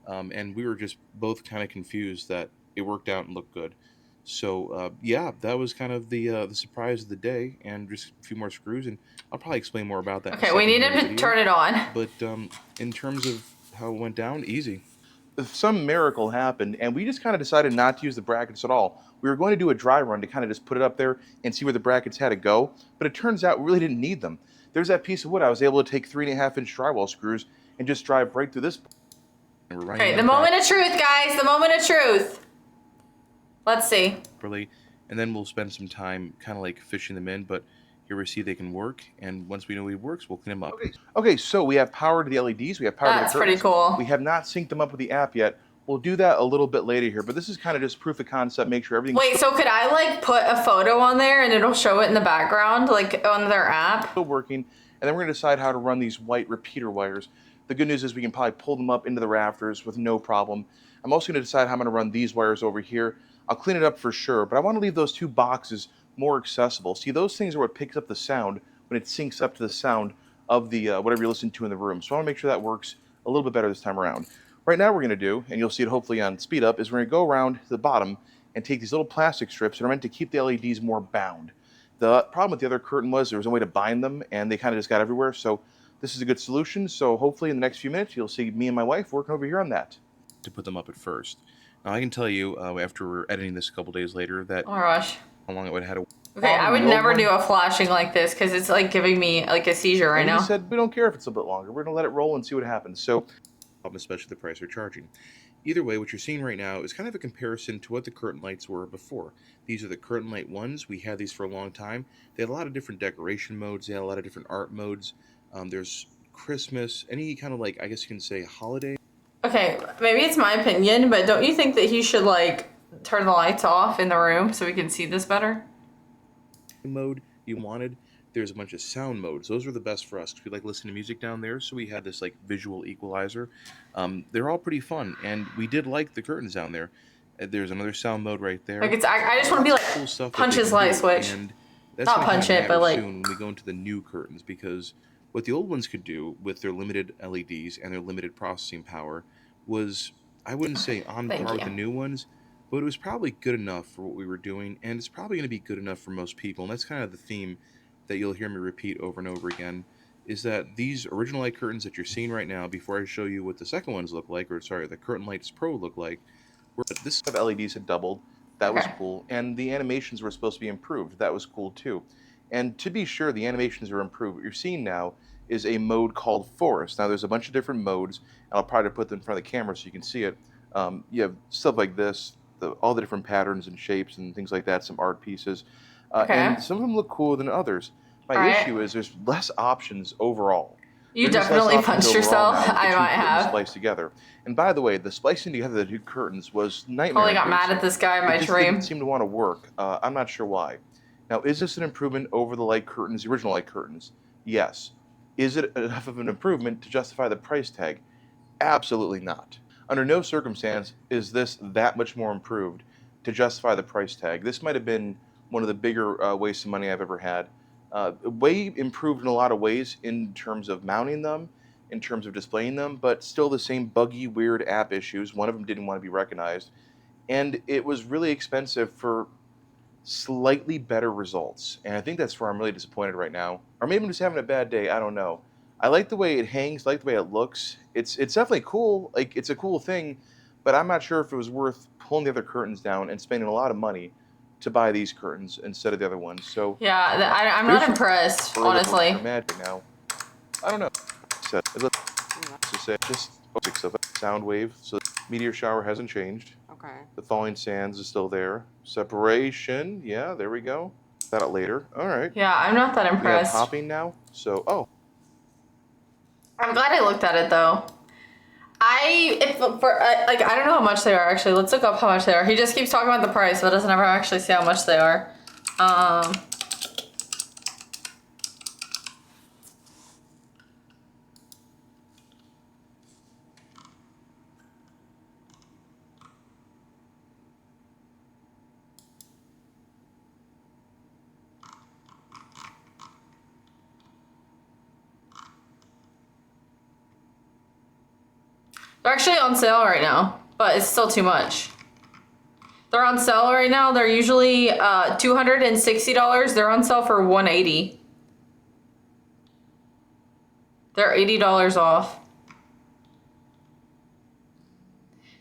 And we were just both kind of confused that it worked out and looked good. So yeah, that was kind of the surprise of the day, and just a few more screws, and I'll probably explain more about that. Okay, we need him to turn it on. But in terms of how it went down, easy. Some miracle happened, and we just kind of decided not to use the brackets at all. We were going to do a dry run to kind of just put it up there and see where the brackets had to go, but it turns out we really didn't need them. There's that piece of wood. I was able to take 3.5-inch drywall screws and just drive right through this. Okay, the moment of truth, guys. The moment of truth. Let's see. And then we'll spend some time kind of like fishing them in, but here we see they can work, and once we know it works, we'll clean them up. Okay, so we have power to the LEDs. We have power to the curtains. That's pretty cool. We have not synced them up with the app yet. We'll do that a little bit later here, but this is kind of just proof of concept, make sure everything's Wait, so could I like put a photo on there and it'll show it in the background, like on their app? still working, and then we're going to decide how to run these white repeater wires. The good news is we can probably pull them up into the rafters with no problem. I'm also going to decide how I'm going to run these wires over here. I'll clean it up for sure, but I want to leave those 2 boxes more accessible. See, those things are what picks up the sound when it syncs up to the sound of the whatever you're listening to in the room. So I want to make sure that works a little bit better this time around. Right now, we're going to do, and you'll see it hopefully on speed up, is we're going to go around to the bottom and take these little plastic strips that are meant to keep the LEDs more bound. The problem with the other curtain was there was no way to bind them, and they kind of just got everywhere. So this is a good solution. So hopefully in the next few minutes, you'll see me and my wife working over here on that. To put them up at first. Now I can tell you, after we're editing this a couple days later, that Oh my gosh. how long it would have had to. Okay, I would never do a flashing like this because it's like giving me like a seizure right And now. we said we don't care if it's a bit longer. We're going to let it roll and see what happens. So, especially the price they're charging. Either way, what you're seeing right now is kind of a comparison to what the curtain lights were before. These are the curtain light ones. We had these for a long time. They had a lot of different decoration modes. They had a lot of different art modes. There's Christmas, any kind of like, I guess you can say holiday. Okay, maybe it's my opinion, but don't you think that he should like turn the lights off in the room so we can see this better? Mode you wanted. There's a bunch of sound modes. Those were the best for us because we like listening to music down there. So we had this like visual equalizer. They're all pretty fun, and we did like the curtains down there. There's another sound mode right there. Like I just want to be like Cool stuff that punch they his can light do, switch. and that's Not gonna punch kinda it, but, matter like- soon when we go into the new curtains, because what the old ones could do with their limited LEDs and their limited processing power was, I wouldn't say on Thank par with you. the new ones, but it was probably good enough for what we were doing, and it's probably going to be good enough for most people. And that's kind of the theme that you'll hear me repeat over and over again, is that these original light curtains that you're seeing right now, before I show you what the second ones look like, or sorry, the Curtain Lights Pro look like, this of LEDs had doubled. That was Okay. cool. And the animations were supposed to be improved. That was cool too. And to be sure, the animations are improved. What you're seeing now is a mode called Forest. Now, there's a bunch of different modes, and I'll probably put them in front of the camera so you can see it. You have stuff like this, all the different patterns and shapes and things like that, some art pieces. Okay. And some of them look cooler than others. My All right. issue is there's less options overall. You There's just less definitely options punched overall yourself. now with the I two might curtains have. spliced together. And by the way, the splicing together of the two curtains was nightmare. Probably got mad at this guy in my It just dream. didn't seem to want to work. I'm not sure why. Now, is this an improvement over the light curtains, the original light curtains? Yes. Is it enough of an improvement to justify the price tag? Absolutely not. Under no circumstance is this that much more improved to justify the price tag. This might have been one of the bigger wastes of money I've ever had. Way improved in a lot of ways in terms of mounting them in terms of displaying them, but still the same buggy, weird app issues. One of them didn't want to be recognized. And it was really expensive for slightly better results. And I think that's where I'm really disappointed right now. Or maybe I'm just having a bad day. I don't know. I like the way it hangs, I like the way it looks. It's definitely cool. Like, it's a cool thing, but I'm not sure if it was worth pulling the other curtains down and spending a lot of money to buy these curtains instead of the other ones. So Yeah, I'm not impressed, honestly. Magic now. I don't know. So let's just say just basics of it. Sound wave. So the meteor shower hasn't changed. Okay. The falling sands is still there. Separation. Yeah, there we go. That out later. All right. Yeah, I'm not that We have impressed. hopping now. So I'm glad I looked at it though. I don't know how much they are actually. Let's look up how much they are. He just keeps talking about the price, but doesn't ever actually say how much they are. They're actually on sale right now, but it's still too much. They're on sale right now. They're usually $260. They're on sale for $180. They're $80 off.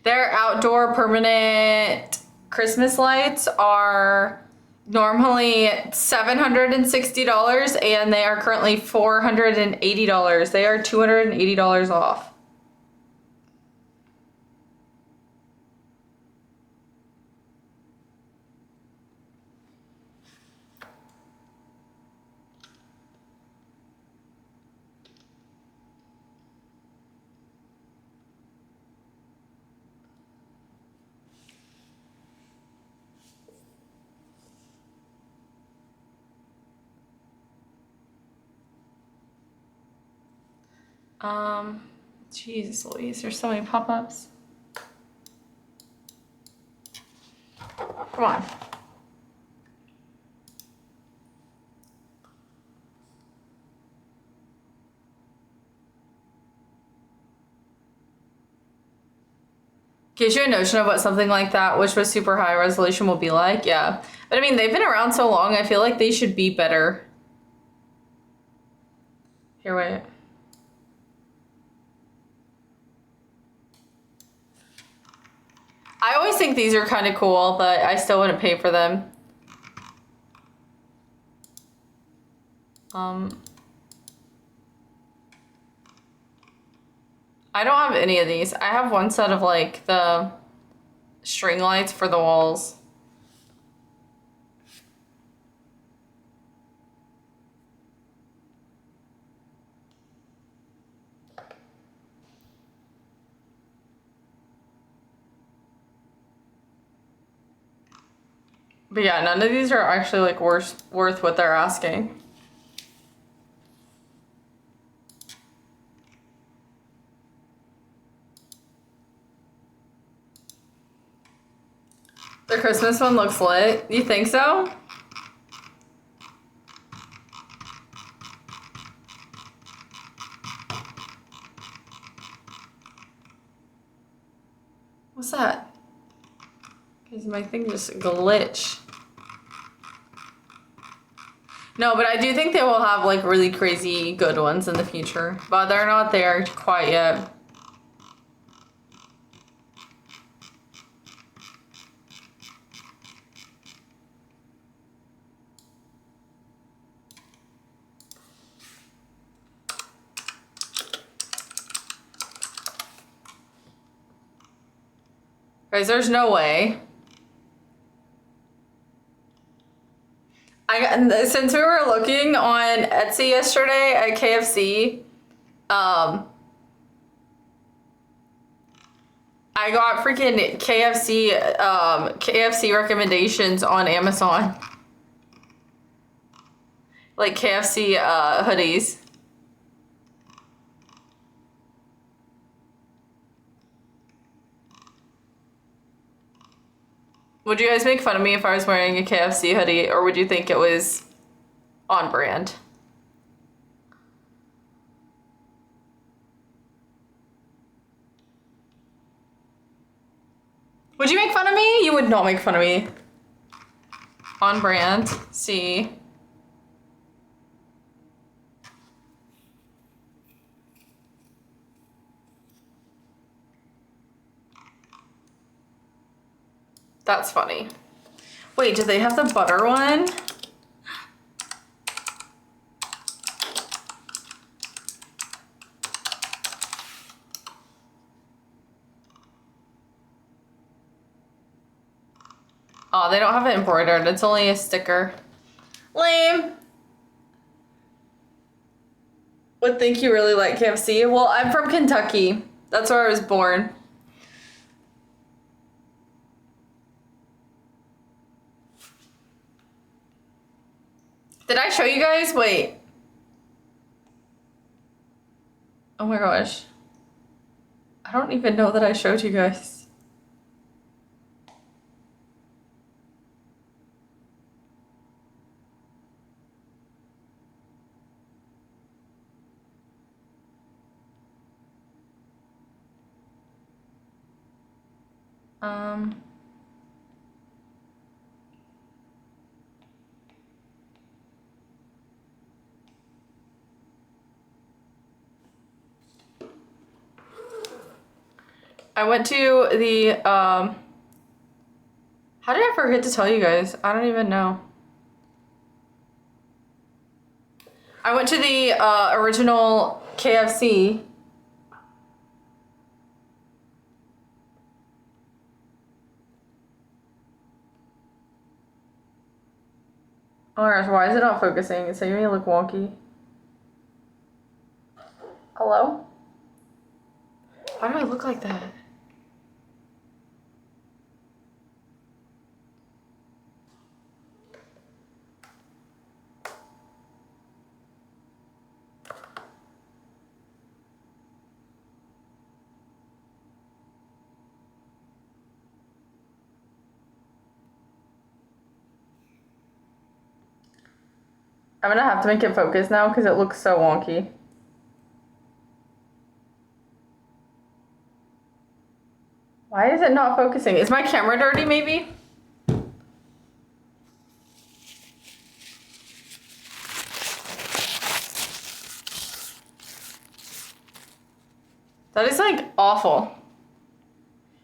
Their outdoor permanent Christmas lights are normally $760 and they are currently $480. They are $280 off. Jesus Louise, there's so many pop-ups. Come on. Gives you a notion of what something like that, which was super high resolution, will be like, yeah. But I mean, they've been around so long, I feel like they should be better. Here, wait. I always think these are kind of cool, but I still wouldn't pay for them. I don't have any of these. I have one set of like the string lights for the walls. But yeah, none of these are actually like worth what they're asking. The Christmas one looks lit. You think so? What's that? Because my thing just glitched. No, but I do think they will have like really crazy good ones in the future. But they're not there quite yet. Guys, there's no way. Since we were looking on Etsy yesterday at KFC, I got freaking KFC recommendations on Amazon. Like KFC hoodies. Would you guys make fun of me if I was wearing a KFC hoodie, or would you think it was on brand? Would you make fun of me? You would not make fun of me. On brand. See. That's funny. Wait, do they have the butter one? Oh, they don't have it embroidered. It's only a sticker. Lame. Would think you really like KFC. Well, I'm from Kentucky. That's where I was born. Did I show you guys? Wait. Oh my gosh. I don't even know that I showed you guys. I went to the, how did I forget to tell you guys? I don't even know. I went to the, original KFC. Oh my gosh, why is it not focusing? It's making me look wonky. Hello? Why do I look like that? I'm gonna have to make it focus now because it looks so wonky. Why is it not focusing? Is my camera dirty maybe? That is like awful.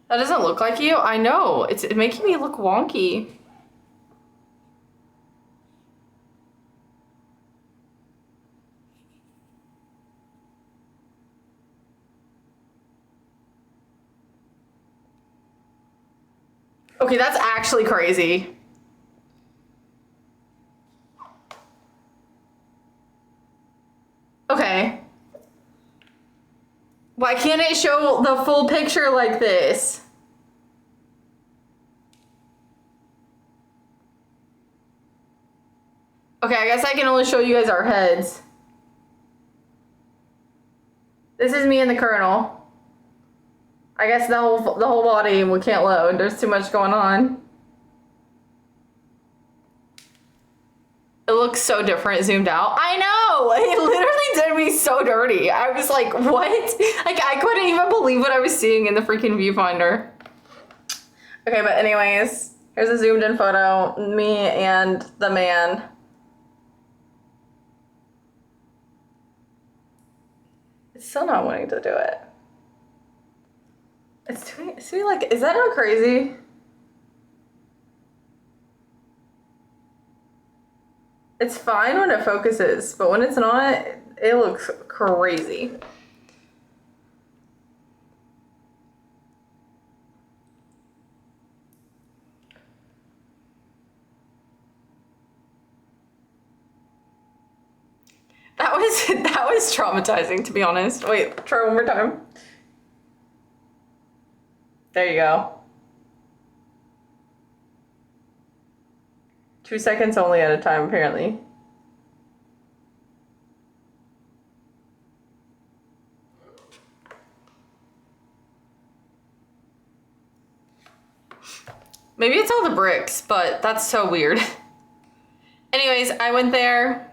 That doesn't look like you. I know. It's making me look wonky. Okay, that's actually crazy. Okay. Why can't it show the full picture like this? Okay, I guess I can only show you guys our heads. This is me and the Colonel. I guess the whole body we can't load. There's too much going on. It looks so different zoomed out. I know! It literally did me so dirty. I was like, what? Like, I couldn't even believe what I was seeing in the freaking viewfinder. Okay, but anyways, here's a zoomed in photo. Me and the man. It's still not wanting to do it. It's doing like, is that not crazy? It's fine when it focuses, but when it's not, it looks crazy. That was traumatizing, to be honest. Wait, try one more time. There you go. 2 seconds only at a time, apparently. Maybe it's all the bricks, but that's so weird. Anyways, I went there.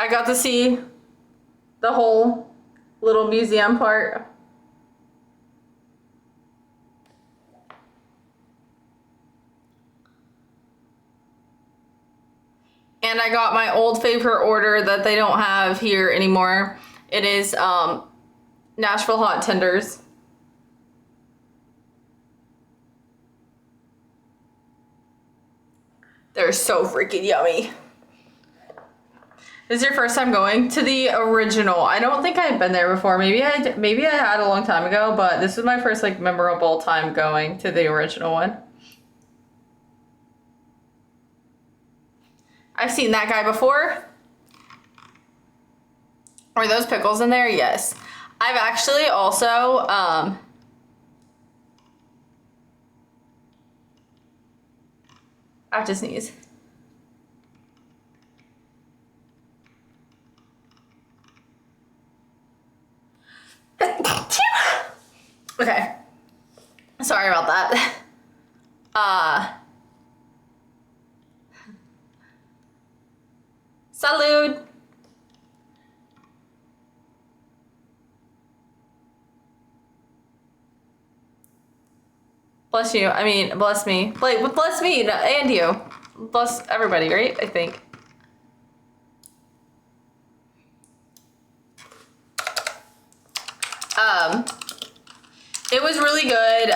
I got to see The whole little museum part. And I got my old favorite order that they don't have here anymore. It is Nashville hot tenders. They're so freaking yummy. This is your first time going to the original. I don't think I've been there before. Maybe I had a long time ago, but this is my first like memorable time going to the original one. I've seen that guy before. Are those pickles in there? Yes. I've actually also, I have to sneeze. Okay. Sorry about that. Salud. Bless you. I mean, bless me. Like, bless me and you. Bless everybody, right? I think. It was really good.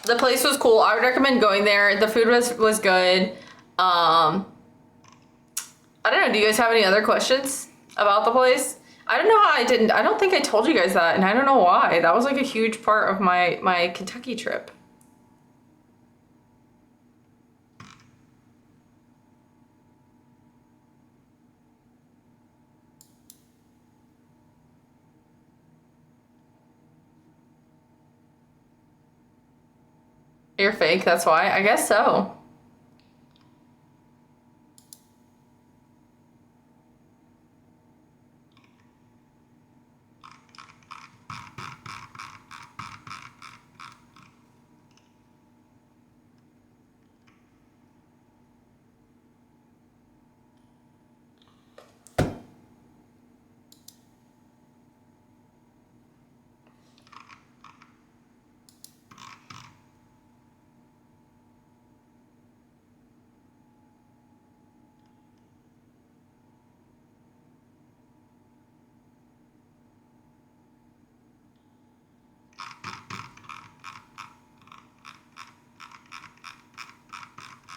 The place was cool. I would recommend going there. The food was good. I don't know. Do you guys have any other questions about the place? I don't know how I don't think I told you guys that, and I don't know why. That was like a huge part of my Kentucky trip. You're fake, that's why? I guess so.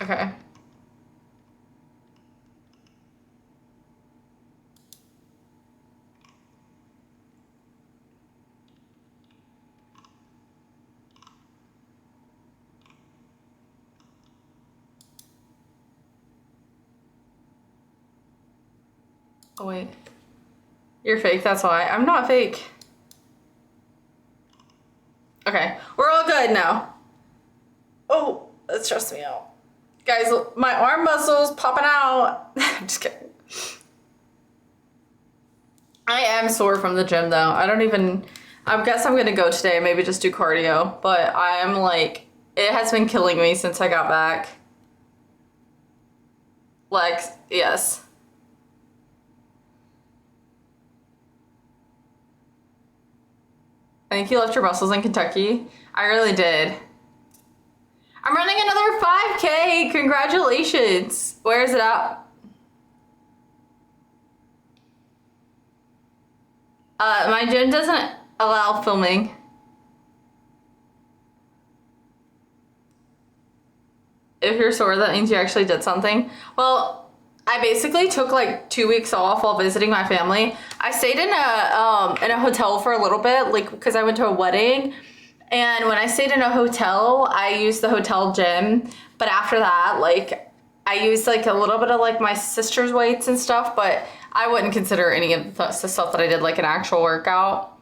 Okay. Oh wait. You're fake, that's why. I'm not fake. Okay, we're all good now. Oh, that stressed me out. Guys, my arm muscles popping out. I'm just kidding. I am sore from the gym though. I guess I'm gonna go today and maybe just do cardio, but I am like, it has been killing me since I got back. Legs, yes. I think you left your muscles in Kentucky. I really did. I'm running another 5K. Congratulations. Where is it at? My gym doesn't allow filming. If you're sore, that means you actually did something. Well, I basically took like 2 weeks off while visiting my family. I stayed in a hotel for a little bit, like because I went to a wedding. And when I stayed in a hotel, I used the hotel gym. But after that, like I used like a little bit of like my sister's weights and stuff, but I wouldn't consider any of the stuff that I did like an actual workout.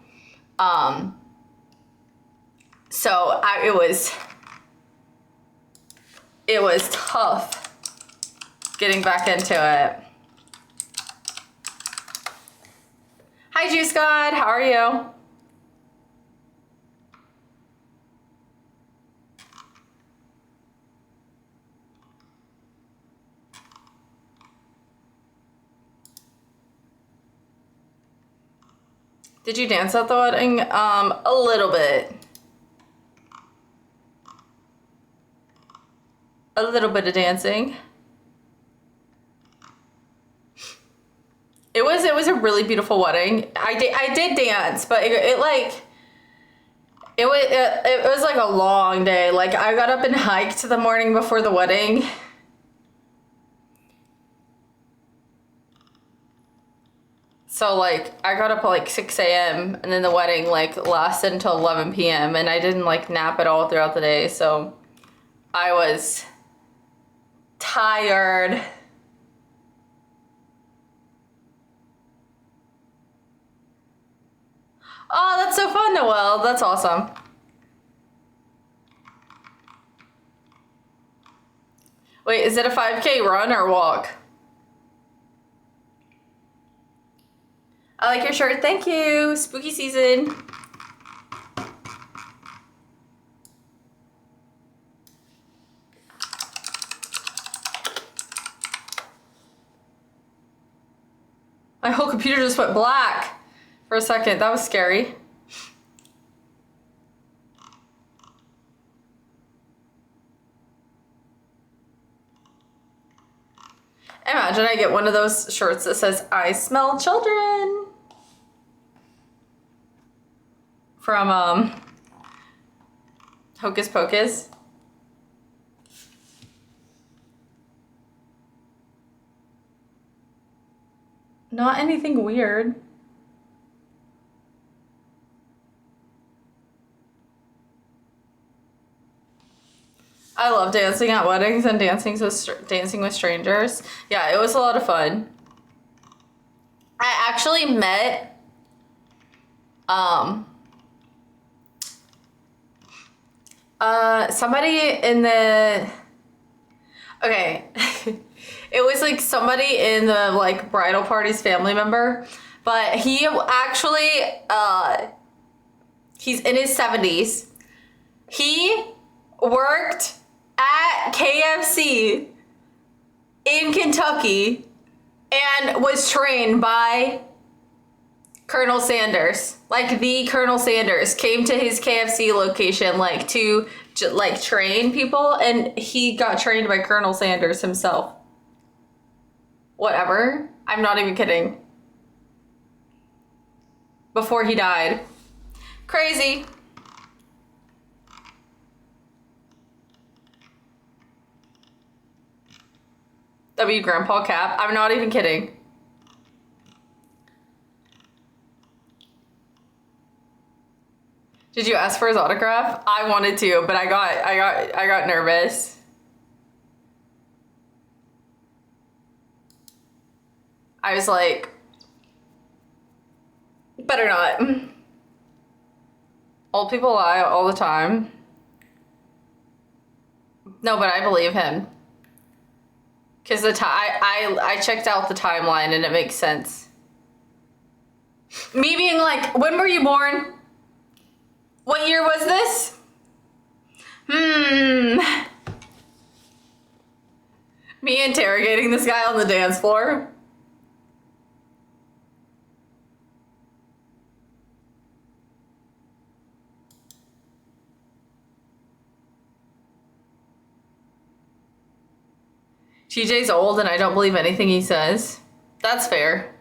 So it was tough getting back into it. Hi, Juice God. How are you? Did you dance at the wedding? A little bit. A little bit of dancing. It was a really beautiful wedding. I did dance, but it was like a long day. Like I got up and hiked the morning before the wedding. So like I got up at like 6 a.m. and then the wedding like lasted until 11 p.m. and I didn't like nap at all throughout the day. So I was tired. Oh, that's so fun, Noelle. That's awesome. Wait, is it a 5K run or walk? I like your shirt. Thank you. Spooky season. My whole computer just went black for a second. That was scary. Imagine I get one of those shirts that says, I smell children. From, Hocus Pocus. Not anything weird. I love dancing at weddings and dancing with strangers. Yeah, it was a lot of fun. I actually met somebody in the okay. It was like somebody in the like bridal party's family member, but he actually he's in his 70s. He worked at KFC in Kentucky and was trained by Colonel Sanders. Like the Colonel Sanders came to his KFC location like to like train people, and he got trained by Colonel Sanders himself. Whatever. I'm not even kidding. Before he died. Crazy. W Grandpa Cap. I'm not even kidding. Did you ask for his autograph? I wanted to, but I got nervous. I was like, better not. Old people lie all the time. No, but I believe him. Because I checked out the timeline and it makes sense. Me being like, when were you born? What year was this? Me interrogating this guy on the dance floor. TJ's old and I don't believe anything he says. That's fair.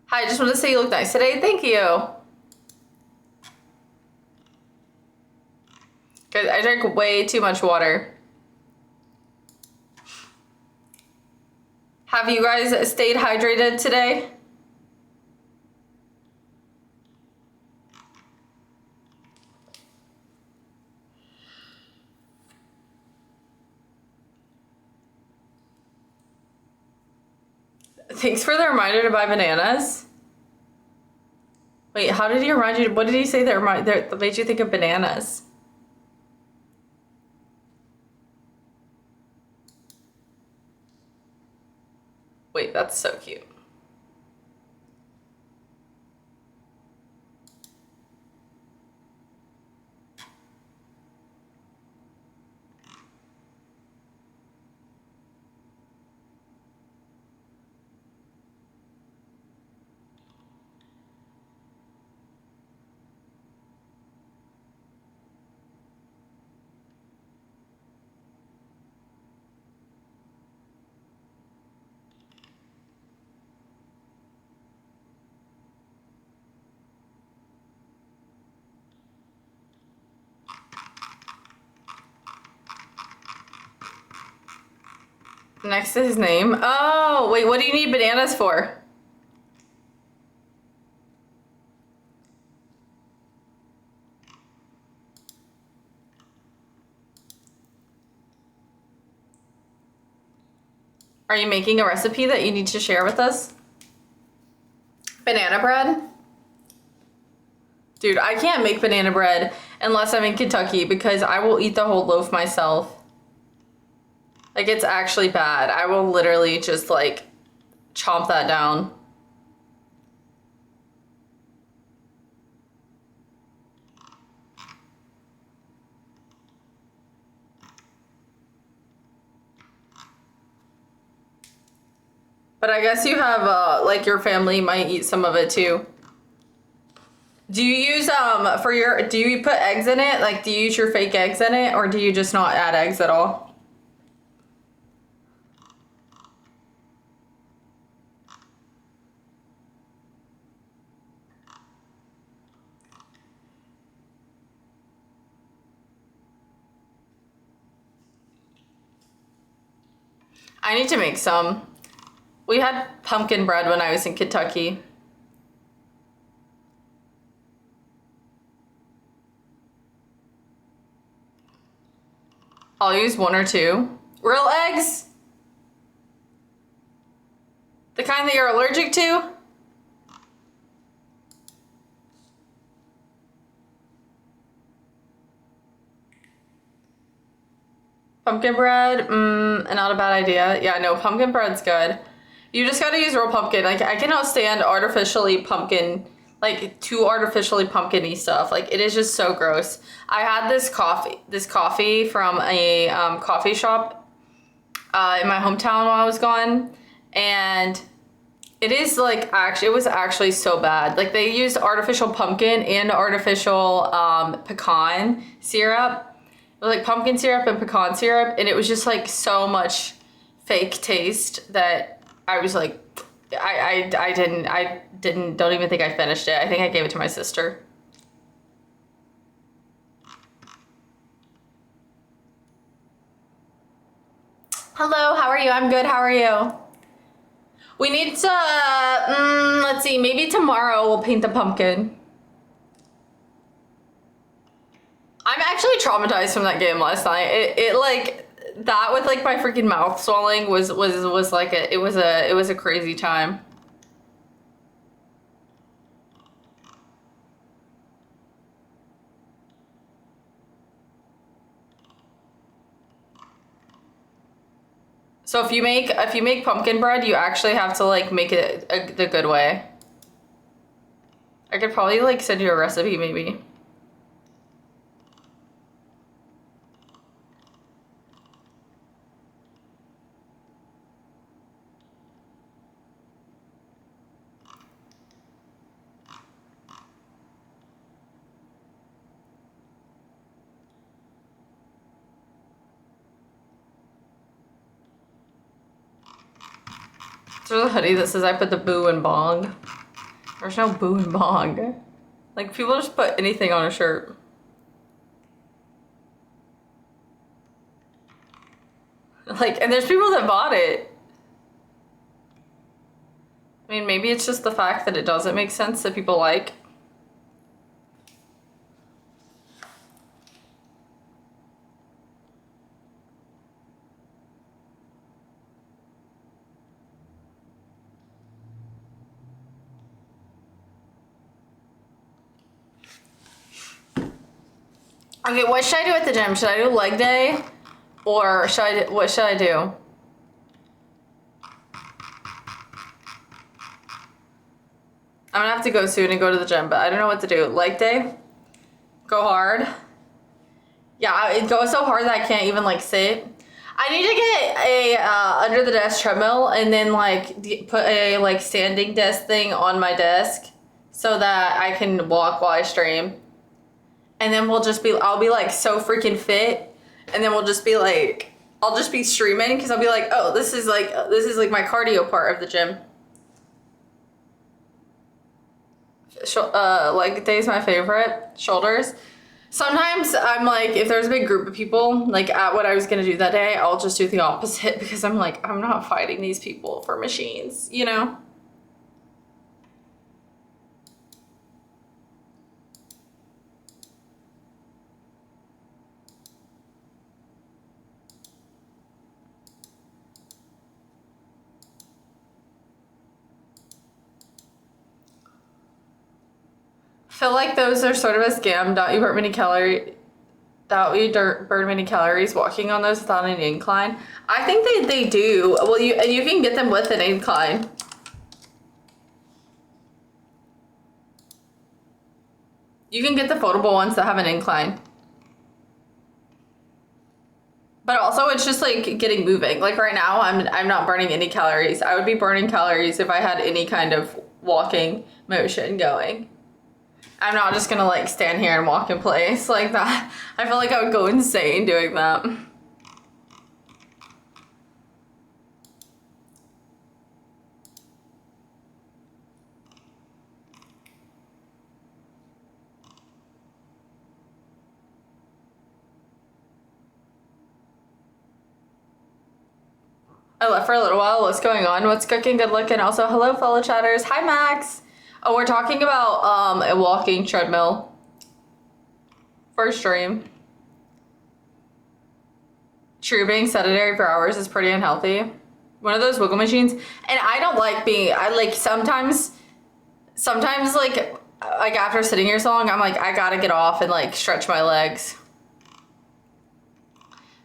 Hi, I just wanted to say you look nice today. Thank you. Because I drank way too much water. Have you guys stayed hydrated today? Thanks for the reminder to buy bananas. Wait, how did he remind you? What did he say that made you think of bananas? Wait, that's so cute. Next to his name. Oh, wait, what do you need bananas for? Are you making a recipe that you need to share with us? Banana bread? Dude, I can't make banana bread unless I'm in Kentucky because I will eat the whole loaf myself. Like, it's actually bad. I will literally just, like, chomp that down. But I guess you have, like, your family might eat some of it too. Do you use, do you put eggs in it? Like, do you use your fake eggs in it, or do you just not add eggs at all? I need to make some. We had pumpkin bread when I was in Kentucky. I'll use 1 or 2. Real eggs? The kind that you're allergic to? Pumpkin bread, not a bad idea. Yeah, no, pumpkin bread's good. You just gotta use real pumpkin. Like, I cannot stand artificially pumpkin, like, too artificially pumpkin-y stuff. Like, it is just so gross. I had this coffee from a coffee shop in my hometown while I was gone, and it is, like, it was actually so bad. Like, they used artificial pumpkin and artificial pecan syrup. It was, like, pumpkin syrup and pecan syrup, and it was just, like, so much fake taste that I was like, I don't even think I finished it. I think I gave it to my sister. Hello, how are you? I'm good, how are you? We need to, let's see, maybe tomorrow we'll paint the pumpkin. I'm actually traumatized from that game last night. It like, that with like my freaking mouth swelling was like it was a crazy time. So if you make pumpkin bread, you actually have to like make it the good way. I could probably like send you a recipe maybe. There's a hoodie that says I put the boo and bong. There's no boo and bong. Like, people just put anything on a shirt. Like, and there's people that bought it. I mean, maybe it's just the fact that it doesn't make sense that people like. Okay, what should I do at the gym? Should I do leg day? Or what should I do? I'm gonna have to go soon and go to the gym, but I don't know what to do. Leg day? Go hard? Yeah, it goes so hard that I can't even like sit. I need to get a under the desk treadmill and then like put a like standing desk thing on my desk so that I can walk while I stream. And then I'll be like so freaking fit, and then we'll just be like, I'll just be streaming because I'll be like, oh, this is like my cardio part of the gym. Leg day is my favorite. Shoulders. Sometimes I'm like, if there's a big group of people, like at what I was gonna do that day, I'll just do the opposite because I'm like, I'm not fighting these people for machines, you know? Feel like those are sort of a scam. Don't you burn many calories walking on those without an incline? I think they do. Well, you can get them with an incline. You can get the foldable ones that have an incline. But also it's just like getting moving. Like right now I'm not burning any calories. I would be burning calories if I had any kind of walking motion going. I'm not just gonna like stand here and walk in place like that. I feel like I would go insane doing that. I left for a little while. What's going on? What's cooking? Good looking. Also, hello fellow chatters. Hi Max. Oh, we're talking about a walking treadmill for stream. True, being sedentary for hours is pretty unhealthy. One of those wiggle machines, and I don't like being. I like sometimes like after sitting here so long, I'm like I gotta get off and like stretch my legs.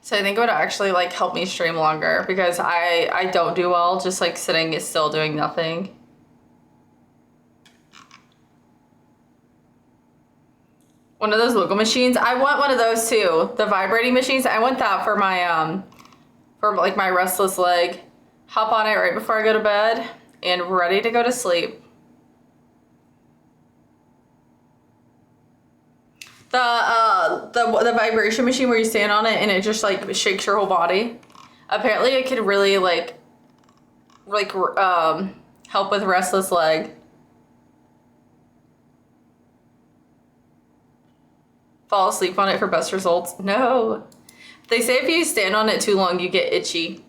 So I think it would actually like help me stream longer because I don't do well just like sitting is still doing nothing. One of those wiggle machines. I want one of those too. The vibrating machines. I want that for my for like my restless leg. Hop on it right before I go to bed and ready to go to sleep. The vibration machine where you stand on it and it just like shakes your whole body. Apparently it could really help with restless leg. Fall asleep on it for best results? No. They say if you stand on it too long, you get itchy.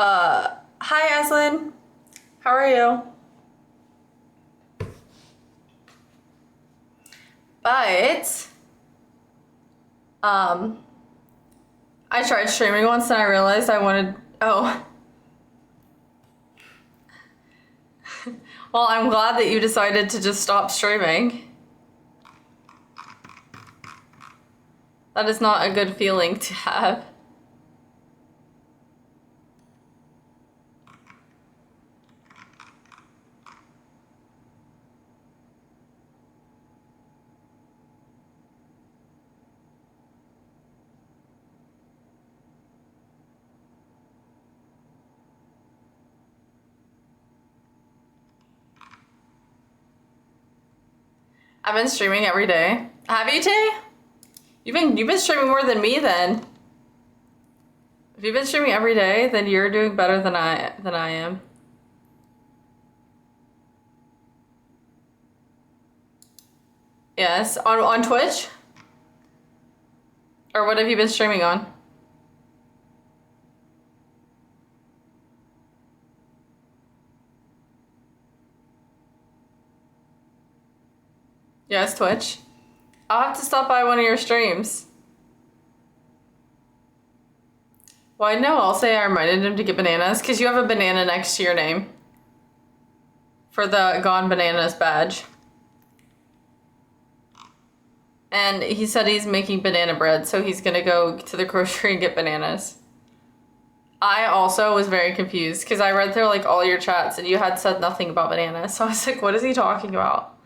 Hi Aslin. How are you? But, I tried streaming once and I realized I wanted, oh. Well, I'm glad that you decided to just stop streaming. That is not a good feeling to have. I've been streaming every day. Have you, Tay? You've been streaming more than me then. If you've been streaming every day, then you're doing better than I am. Yes, on Twitch? Or what have you been streaming on? Yes, Twitch. I'll have to stop by one of your streams. Well, no, I'll say I reminded him to get bananas, because you have a banana next to your name. For the Gone Bananas badge. And he said he's making banana bread, so he's gonna go to the grocery and get bananas. I also was very confused because I read through like all your chats and you had said nothing about bananas. So I was like, what is he talking about?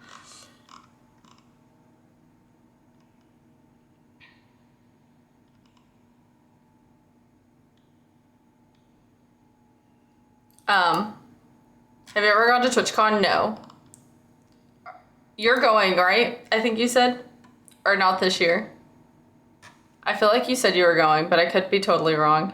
Have you ever gone to TwitchCon? No. You're going, right? I think you said? Or not this year? I feel like you said you were going, but I could be totally wrong.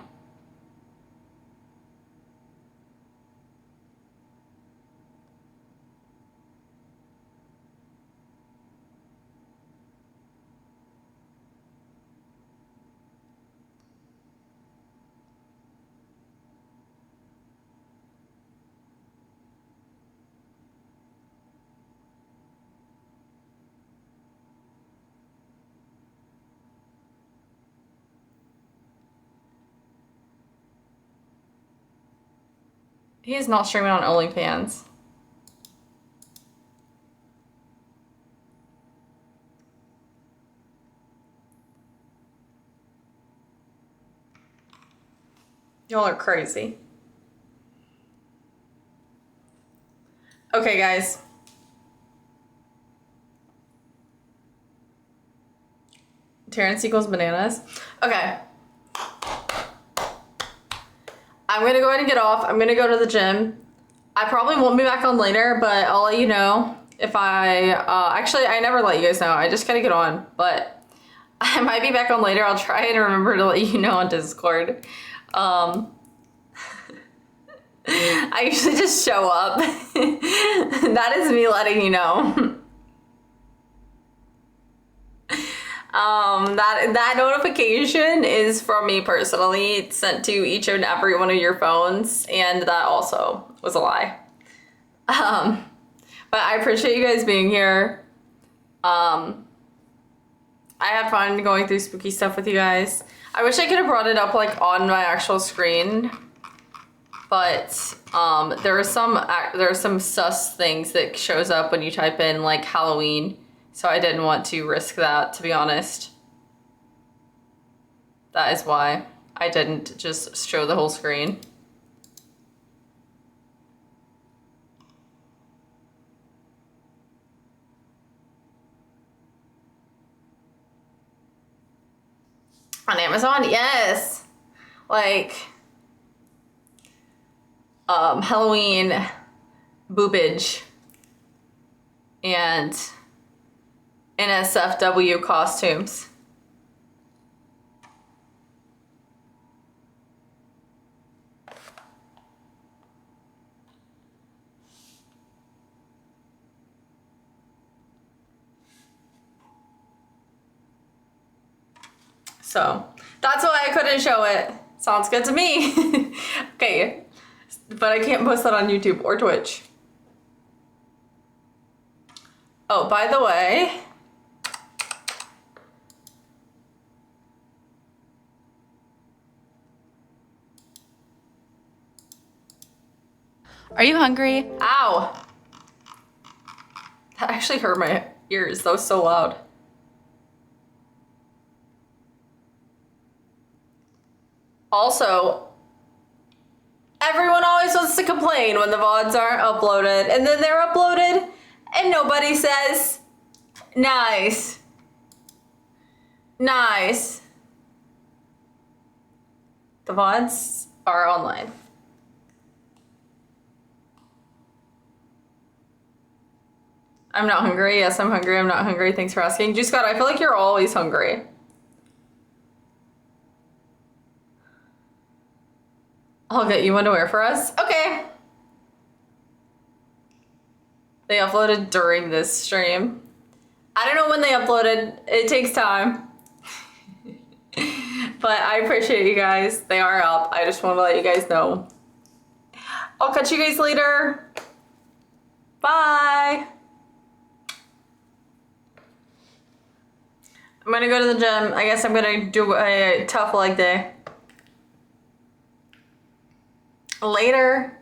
He is not streaming on OnlyFans. Y'all are crazy. Okay, guys. Terrence equals bananas. Okay. I'm gonna go ahead and get off. I'm gonna go to the gym. I probably won't be back on later, but I'll let you know if I, actually, I never let you guys know. I just gotta get on, but I might be back on later. I'll try and remember to let you know on Discord. I usually just show up. That is me letting you know. That notification is from me personally. It's sent to each and every one of your phones, and that also was a lie. But I appreciate you guys being here. I had fun going through spooky stuff with you guys. I wish I could have brought it up like on my actual screen, but there are some sus things that shows up when you type in like Halloween. So I didn't want to risk that, to be honest. That is why I didn't just show the whole screen. On Amazon, yes. Like, Halloween boobage and NSFW costumes. So that's why I couldn't show it. Sounds good to me. Okay, but I can't post that on YouTube or Twitch. Oh, by the way, are you hungry? Ow! That actually hurt my ears. That was so loud. Also, everyone always wants to complain when the VODs aren't uploaded, and then they're uploaded, and nobody says, nice. Nice. The VODs are online. I'm not hungry. Yes, I'm hungry. I'm not hungry. Thanks for asking. Juice God, I feel like you're always hungry. I'll get you one to wear for us. Okay. They uploaded during this stream. I don't know when they uploaded. It takes time. But I appreciate you guys. They are up. I just want to let you guys know. I'll catch you guys later. Bye. I'm gonna go to the gym. I guess I'm gonna do a tough leg day. Later.